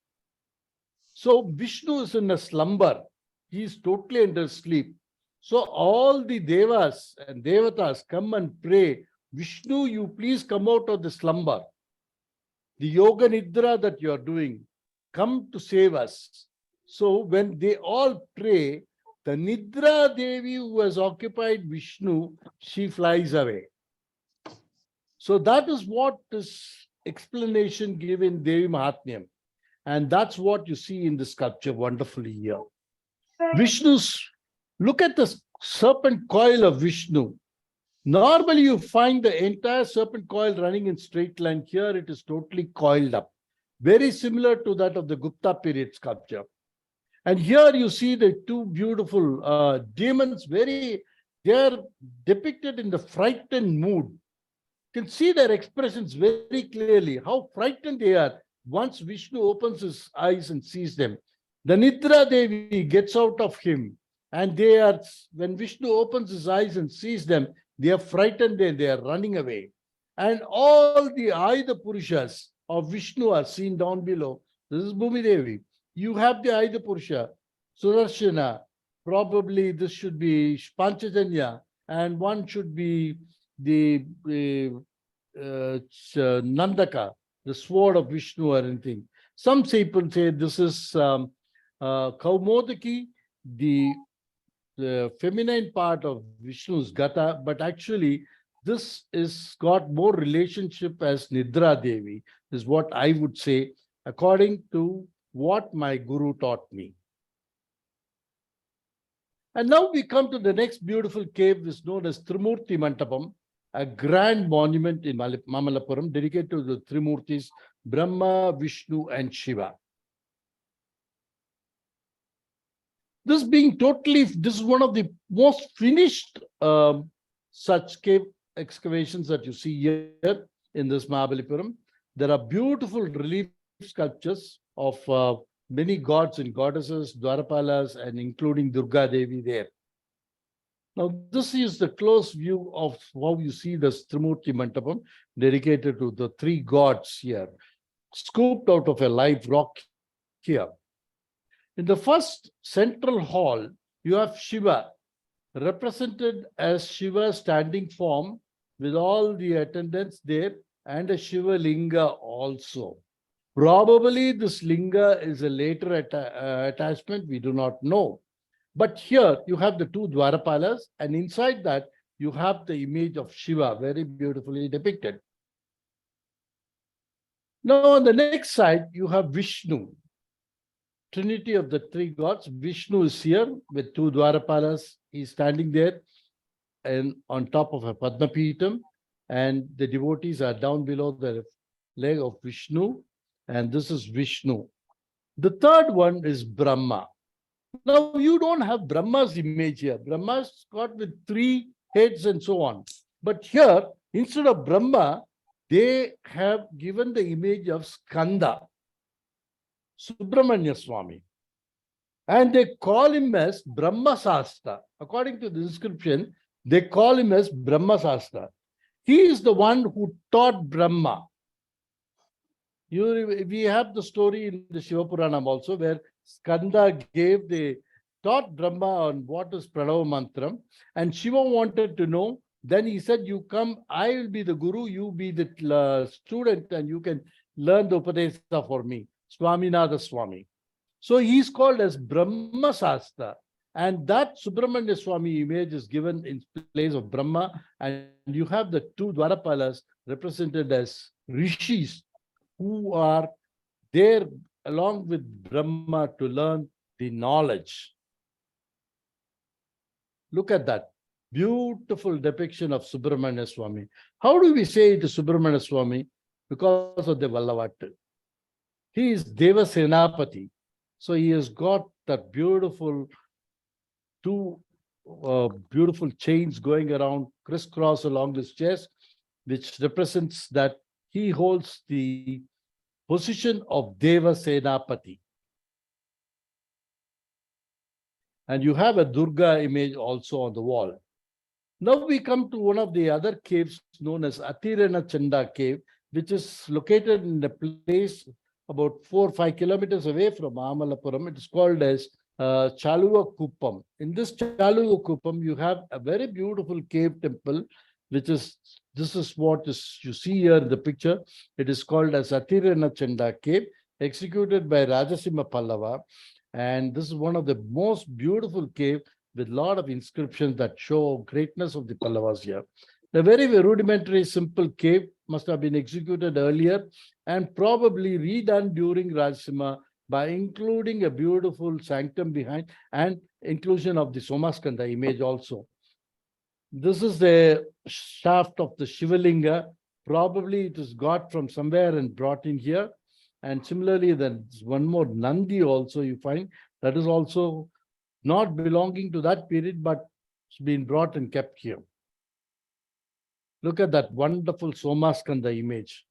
So Vishnu is in a slumber. He is totally under sleep. So all the Devas and Devatas come and pray, Vishnu, you please come out of the slumber. The Yoga Nidra that you are doing, come to save us. So when they all pray, the Nidra Devi who has occupied Vishnu, she flies away. So that is what is explanation given Devi Mahatmyam. And that's what you see in the sculpture wonderfully here. Vishnu's, look at the serpent coil of Vishnu. Normally, you find the entire serpent coil running in straight line. Here, it is totally coiled up, very similar to that of the Gupta period sculpture. And here you see the two beautiful demons, they're depicted in the frightened mood. You can see their expressions very clearly, how frightened they are once Vishnu opens his eyes and sees them. The Nidra Devi gets out of him, and when Vishnu opens his eyes and sees them, they are frightened and they are running away. And all the Aida Purushas of Vishnu are seen down below. This is Bhumi Devi. You have the Aida Purusha, Sudarshana, probably this should be Panchajanya, and one should be the Nandaka, the sword of Vishnu or anything. Some people say this is Kaumodaki, the feminine part of Vishnu's Gata, but actually this is got more relationship as Nidra Devi, is what I would say, according to what my guru taught me. And now we come to the next beautiful cave, which is known as Trimurti Mantapam, a grand monument in Mamallapuram dedicated to the Trimurtis, Brahma, Vishnu, and Shiva. This is one of the most finished such cave excavations that you see here in this Mamallapuram. There are beautiful relief sculptures of many gods and goddesses, Dwarapalas, and including Durga Devi there. Now, this is the close view of how you see the Trimurti Mantapam dedicated to the three gods here, scooped out of a live rock here. In the first central hall, you have Shiva, represented as Shiva standing form with all the attendants there, and a Shiva Linga also. Probably this Linga is a later attachment, we do not know. But here you have the two Dwarapalas, and inside that you have the image of Shiva, very beautifully depicted. Now on the next side, you have Vishnu, Trinity of the three gods. Vishnu is here with two Dwarapalas. He's standing there and on top of a Padmapitam, and the devotees are down below the leg of Vishnu, and this is Vishnu. The third one is Brahma. Now, you don't have Brahma's image here. Brahma's got with three heads and so on. But here, instead of Brahma, they have given the image of Skanda, Subramanya Swami. And they call him as Brahma Sastra. According to the inscription, they call him as Brahma Sastra. He is the one who taught Brahma. We have the story in the Shiva Puranam also, where Skanda taught Brahma on what is Pranava Mantram, and Shiva wanted to know. Then he said, you come, I will be the guru, you be the student, and you can learn the Upadesa for me, Swaminatha Swami. So he's called as Brahma Sastra, and that Subramanya Swami image is given in place of Brahma, and you have the two Dwarapalas represented as Rishis, who are there along with Brahma to learn the knowledge. Look at that beautiful depiction of Subramanya Swami. How do we say it is Subramanya Swami? Because of the Vallavattu. He is Deva Senapati. So he has got that beautiful two beautiful chains going around crisscross along his chest, which represents that he holds the position of Deva Senapati. And you have a Durga image also on the wall. Now we come to one of the other caves known as Atirana Chanda cave, which is located in a place about 4 or 5 kilometers away from Mamallapuram. It is called as Chaluva Kuppam. In this Chaluva Kuppam, you have a very beautiful cave temple, this is what you see here in the picture. It is called as Atirana Chanda cave, executed by Rajasimha Pallava. And this is one of the most beautiful cave with a lot of inscriptions that show greatness of the Pallavas here. The very rudimentary, simple cave must have been executed earlier and probably redone during Rajasimha by including a beautiful sanctum behind and inclusion of the Somaskanda image also. This is the shaft of the Shivalinga. Probably it is got from somewhere and brought in here. And similarly, there's one more Nandi also you find that is also not belonging to that period, but it's been brought and kept here. Look at that wonderful Somaskanda image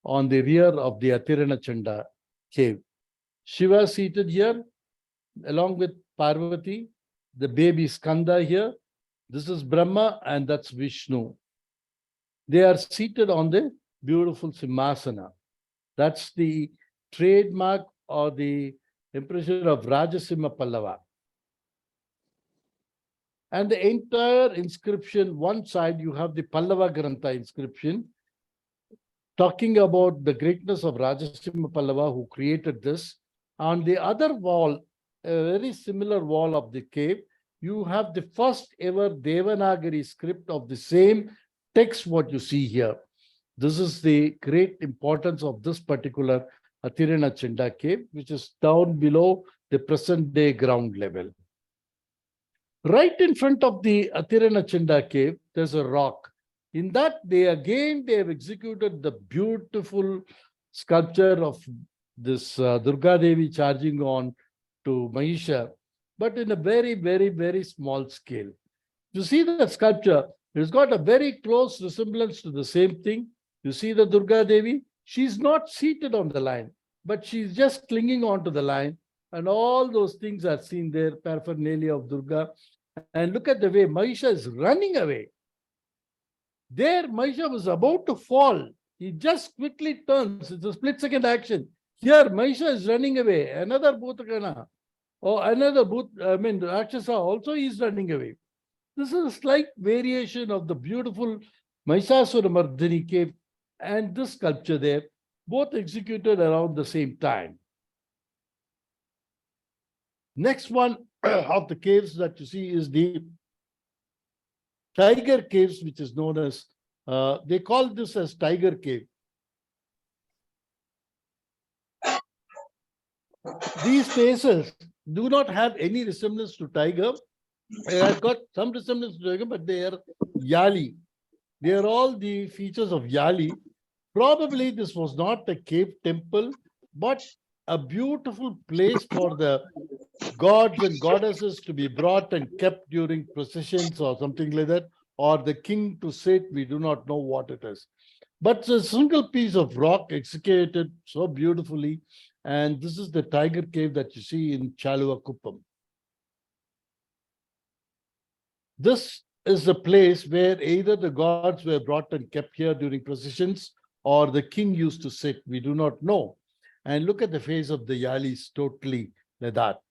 on the rear of the Atiranachanda cave. Shiva seated here along with Parvati, the baby Skanda here. This is Brahma and that's Vishnu. They are seated on the beautiful Simhasana. That's the trademark or the impression of Rajasimha Pallava. And the entire inscription, one side you have the Pallava Grantha inscription, talking about the greatness of Rajasimha Pallava who created this. On the other wall, a very similar wall of the cave, you have the first ever Devanagari script of the same text what you see here. This is the great importance of this particular Atiranachanda cave, which is down below the present day ground level. Right in front of the Atiranachanda cave, there's a rock. In that, they have executed the beautiful sculpture of this Durga Devi charging on to Mahisha, but in a very, very, very small scale. You see that sculpture, it's got a very close resemblance to the same thing. You see the Durga Devi, she's not seated on the line, but she's just clinging onto the line. And all those things are seen there, paraphernalia of Durga. And look at the way Mahisha is running away. There, Mahisha was about to fall. He just quickly turns. It's a split-second action. Here, Mahisha is running away. Another Bhutakana, or another Rakshasa also is running away. This is a slight variation of the beautiful Mahishasura Mardini cave and this sculpture there, both executed around the same time. Next one of the caves that you see is the Tiger Caves, which is known as, they call this as Tiger Cave. These faces do not have any resemblance to tiger. They have got some resemblance to tiger, but they are Yali. They are all the features of Yali. Probably this was not a cave temple, but a beautiful place for the gods and goddesses to be brought and kept during processions or something like that, or the king to sit. We do not know what it is. But it's a single piece of rock executed so beautifully. And this is the tiger cave that you see in Chaluvakuppam. This is the place where either the gods were brought and kept here during processions or the king used to sit. We do not know. And look at the face of the Yalis, totally like that.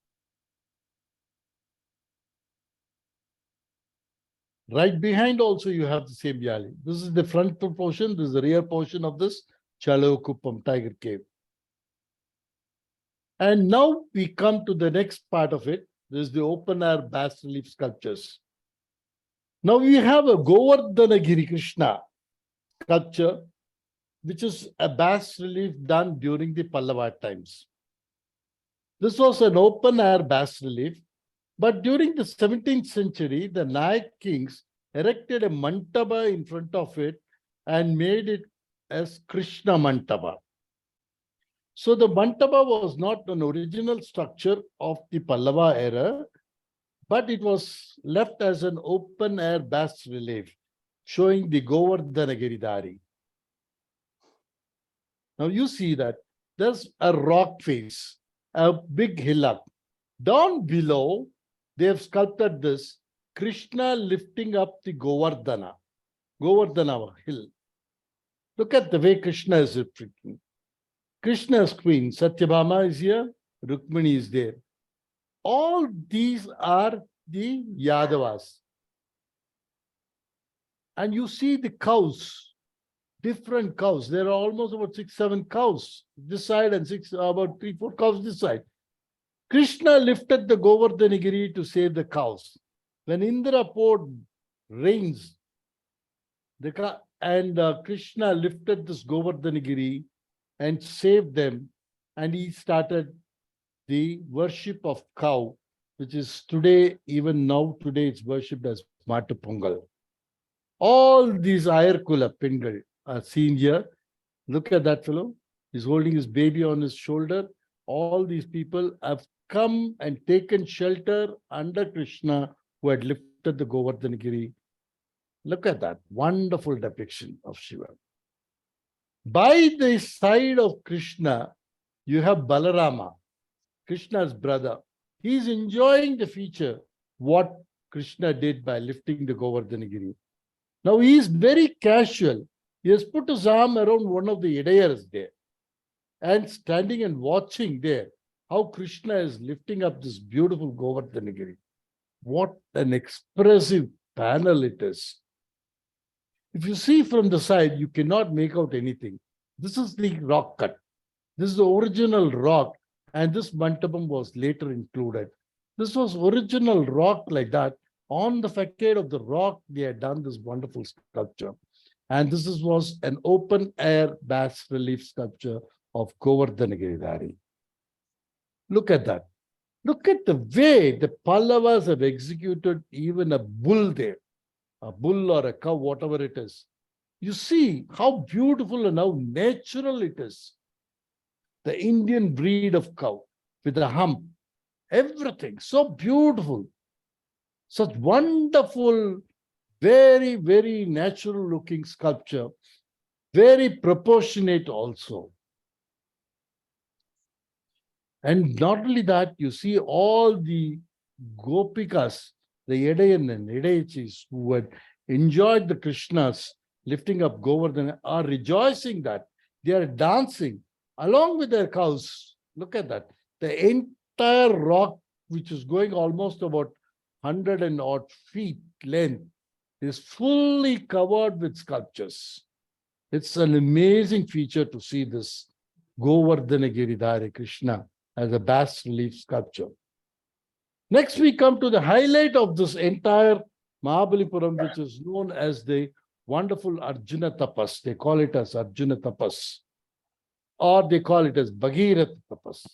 Right behind also you have the same Yali. This is the frontal portion, this is the rear portion of this Chaluvakuppam tiger cave. And now we come to the next part of it. This is the open air bas relief sculptures. Now we have a Govardhanagiri Krishna sculpture, which is a bas relief done during the Pallava times. This was an open air bas relief, but during the 17th century, the Nayak kings erected a mantapa in front of it and made it as Krishna Mantapa. So the mantapa was not an original structure of the Pallava era, but it was left as an open air bas relief, showing the Govardhana Giridhari. Now you see that there's a rock face, a big hillock. Down below, they have sculpted this Krishna lifting up the Govardhana hill. Look at the way Krishna is lifting. Krishna's queen, Satyabhama is here, Rukmini is there. All these are the Yadavas. And you see the cows, different cows. There are almost about 6-7 cows this side and about 3-4 cows this side. Krishna lifted the Govardhanagiri to save the cows. When Indra poured rains, Krishna lifted this Govardhanagiri and saved them, and he started the worship of cow, which is today, even now today, it's worshipped as Matu Pongal. All these Ayarkula Pingal are seen here. Look at that fellow. He's holding his baby on his shoulder. All these people have come and taken shelter under Krishna, who had lifted the Govardhanagiri. Look at that wonderful depiction of Shiva. By the side of Krishna, you have Balarama, Krishna's brother. He's enjoying the feature, what Krishna did by lifting the Govardhanagiri. Now he is very casual. He has put his arm around one of the Idayars there and standing and watching there how Krishna is lifting up this beautiful Govardhanagiri. What an expressive panel it is. If you see from the side, you cannot make out anything. This is the rock cut. This is the original rock, and this Mantapam was later included. This was original rock like that. On the facade of the rock, they had done this wonderful sculpture. And this was an open air bas relief sculpture of Govardhanagiri. Look at that. Look at the way the Pallavas have executed even a bull there, a bull or a cow, whatever it is. You see how beautiful and how natural it is. The Indian breed of cow with a hump, everything so beautiful. Such wonderful, very, very natural looking sculpture, very proportionate also. And not only that, you see all the Gopikas, the Edayan and Edayachis who had enjoyed the Krishnas lifting up Govardhana are rejoicing that they are dancing along with their cows. Look at that. The entire rock, which is going almost about 100 and odd feet length, is fully covered with sculptures. It's an amazing feature to see this Govardhanagiri Krishna as a bas relief sculpture. Next, we come to the highlight of this entire Mamallapuram, which is known as the wonderful Arjuna Tapas. They call it as Arjuna Tapas, or they call it as Bhagirath Tapas,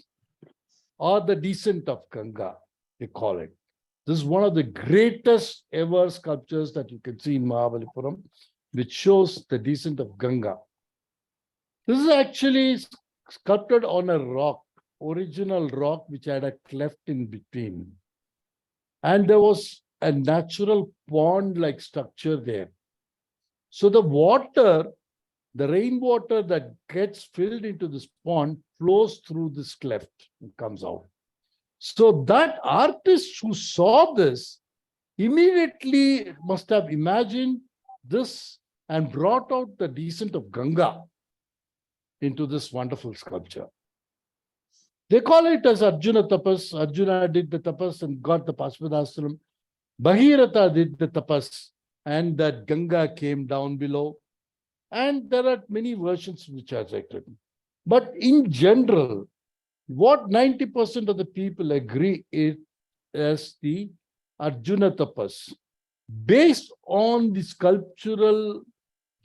or the descent of Ganga, they call it. This is one of the greatest ever sculptures that you can see in Mamallapuram, which shows the descent of Ganga. This is actually sculpted on a rock, original rock, which had a cleft in between. And there was a natural pond-like structure there. So the water, the rainwater that gets filled into this pond flows through this cleft and comes out. So that artist who saw this immediately must have imagined this and brought out the descent of Ganga into this wonderful sculpture. They call it as Arjuna Tapas. Arjuna did the tapas and got the Paspadastram. Bhagiratha did the tapas and that Ganga came down below. And there are many versions which are written. But in general, what 90% of the people agree is as the Arjuna Tapas, based on the sculptural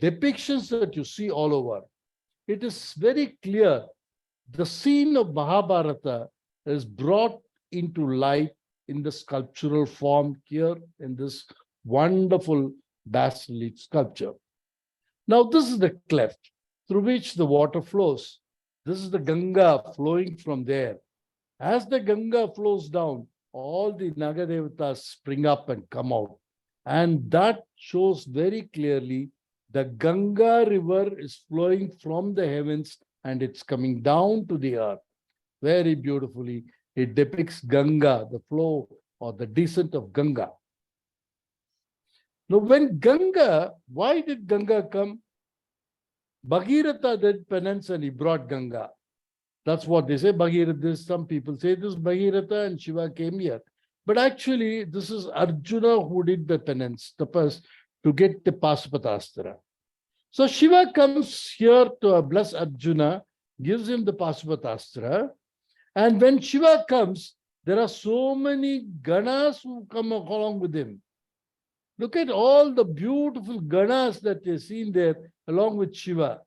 depictions that you see all over. It is very clear the scene of Mahabharata is brought into light in the sculptural form here in this wonderful bas relief sculpture. Now, this is the cleft through which the water flows. This is the Ganga flowing from there. As the Ganga flows down, all the Nagadevatas spring up and come out. And that shows very clearly the Ganga river is flowing from the heavens and it's coming down to the earth. Very beautifully, it depicts Ganga, the flow or the descent of Ganga. Now, when Ganga, why did Ganga come? Bhagiratha did penance and he brought Ganga. That's what they say, Bhagiratha. Some people say this Bhagiratha and Shiva came here. But actually, this is Arjuna who did the penance, tapas, to get the Pasupatastra. So Shiva comes here to bless Arjuna, gives him the Pasupatastra. And when Shiva comes, there are so many Ganas who come along with him. Look at all the beautiful Ganas that you've seen there along with Shiva.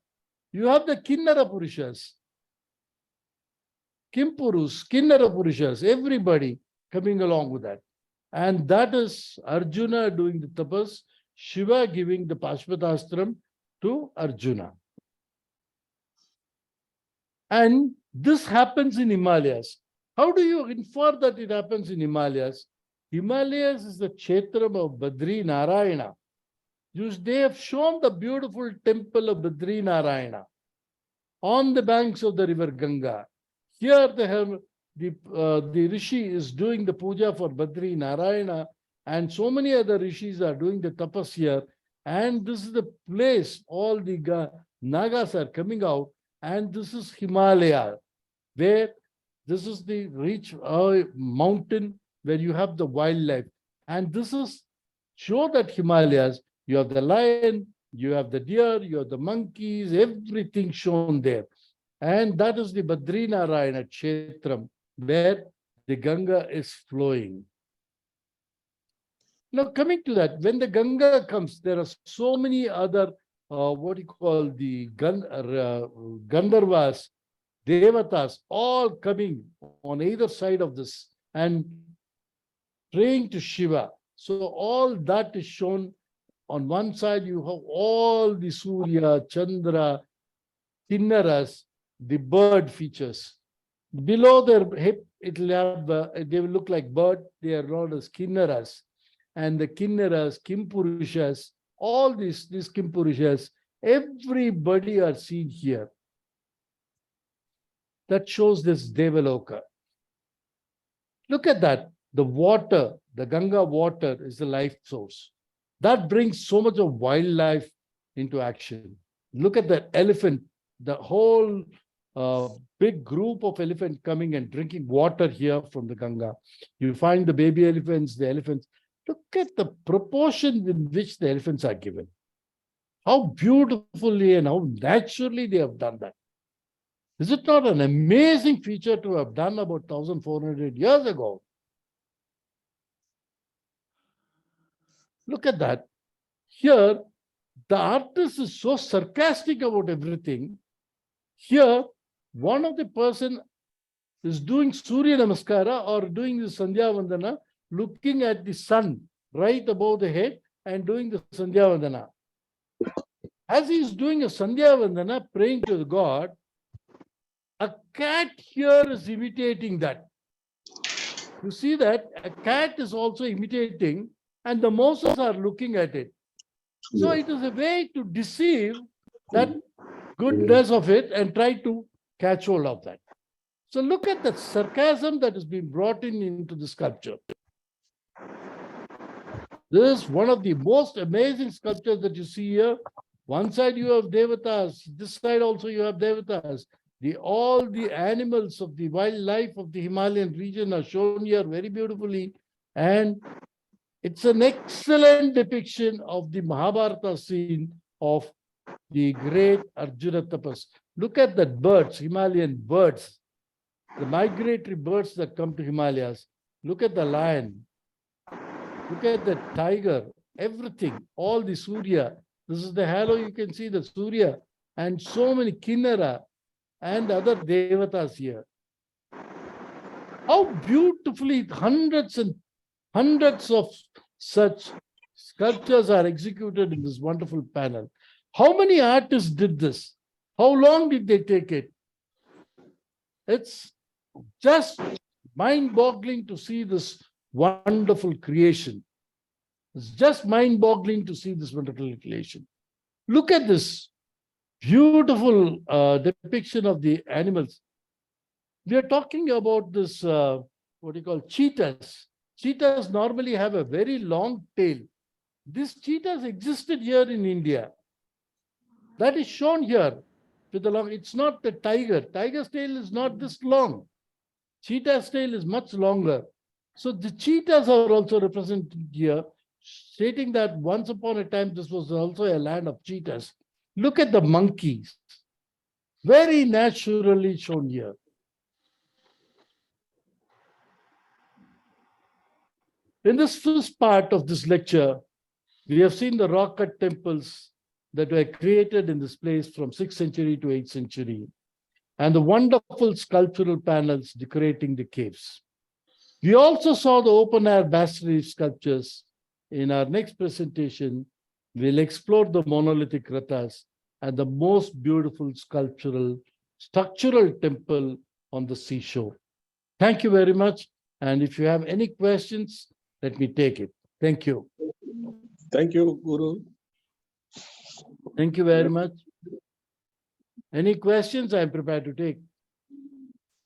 You have the Kinnara Purushas, Kimpurus, Kinnara Purushas, everybody coming along with that. And that is Arjuna doing the tapas, Shiva giving the Pashupatastram to Arjuna. And this happens in Himalayas. How do you infer that it happens in Himalayas? Himalayas is the Kshetram of Badri Narayana. They have shown the beautiful temple of Badri Narayana on the banks of the river Ganga. Here they have the Rishi is doing the puja for Badri Narayana, and so many other Rishis are doing the tapas here. And this is the place all the Nagas are coming out, and this is Himalaya, where this is the rich mountain where you have the wildlife. And this is show that Himalayas, you have the lion, you have the deer, you have the monkeys, everything shown there. And that is the Badri Narayana Kshetram, where the Ganga is flowing. Now, coming to that, when the Ganga comes, there are so many other, the Gandharvas, Devatas, all coming on either side of this and praying to Shiva. So all that is shown. On one side, you have all the Surya, Chandra, Kinnaras, the bird features. Below their hip, it will have, they will look like bird. They are known as Kinnaras. And the Kinnaras, Kimpurushas, all these Kimpurushas, everybody are seen here. That shows this Devaloka. Look at that. The water, the Ganga water is the life source. That brings so much of wildlife into action. Look at the elephant, the whole big group of elephants coming and drinking water here from the Ganga. You find the baby elephants, the elephants. Look at the proportion in which the elephants are given. How beautifully and how naturally they have done that. Is it not an amazing feature to have done about 1,400 years ago? Look at that. Here, the artist is so sarcastic about everything. Here, one of the person is doing Surya Namaskara or doing the Sandhya Vandana, looking at the sun right above the head and doing the Sandhya Vandana. As he is doing a Sandhya Vandana, praying to the God, a cat here is imitating that. You see that a cat is also imitating, and the Moses are looking at it. So it is a way to deceive that goodness of it and try to catch hold of that. So look at the sarcasm that has been brought into the sculpture. This is one of the most amazing sculptures that you see here. One side you have Devatas, this side also you have Devatas. All the animals of the wildlife of the Himalayan region are shown here very beautifully. And it's an excellent depiction of the Mahabharata scene of the great Arjuna Tapas. Look at the birds, Himalayan birds, the migratory birds that come to Himalayas. Look at the lion. Look at the tiger, everything, all the Surya. This is the halo, you can see the Surya and so many Kinnara and other Devatas here. How beautifully hundreds and hundreds of such sculptures are executed in this wonderful panel. How many artists did this? How long did they take it? It's just mind-boggling to see this wonderful creation. It's just mind-boggling to see this wonderful creation. Look at this beautiful depiction of the animals. We are talking about this, cheetahs. Cheetahs normally have a very long tail. These cheetahs existed here in India. That is shown here with the long. It's not the tiger. Tiger's tail is not this long. Cheetah's tail is much longer. So the cheetahs are also represented here, stating that once upon a time this was also a land of cheetahs. Look at the monkeys. Very naturally shown here. In this first part of this lecture, we have seen the rock-cut temples that were created in this place from 6th century to 8th century, and the wonderful sculptural panels decorating the caves. We also saw the open air bas relief sculptures. In our next presentation, we'll explore the monolithic rathas and the most beautiful structural temple on the seashore. Thank you very much. And if you have any questions, let me take it. Thank you. Thank you, Guru. Thank you very much. Any questions? I'm prepared to take.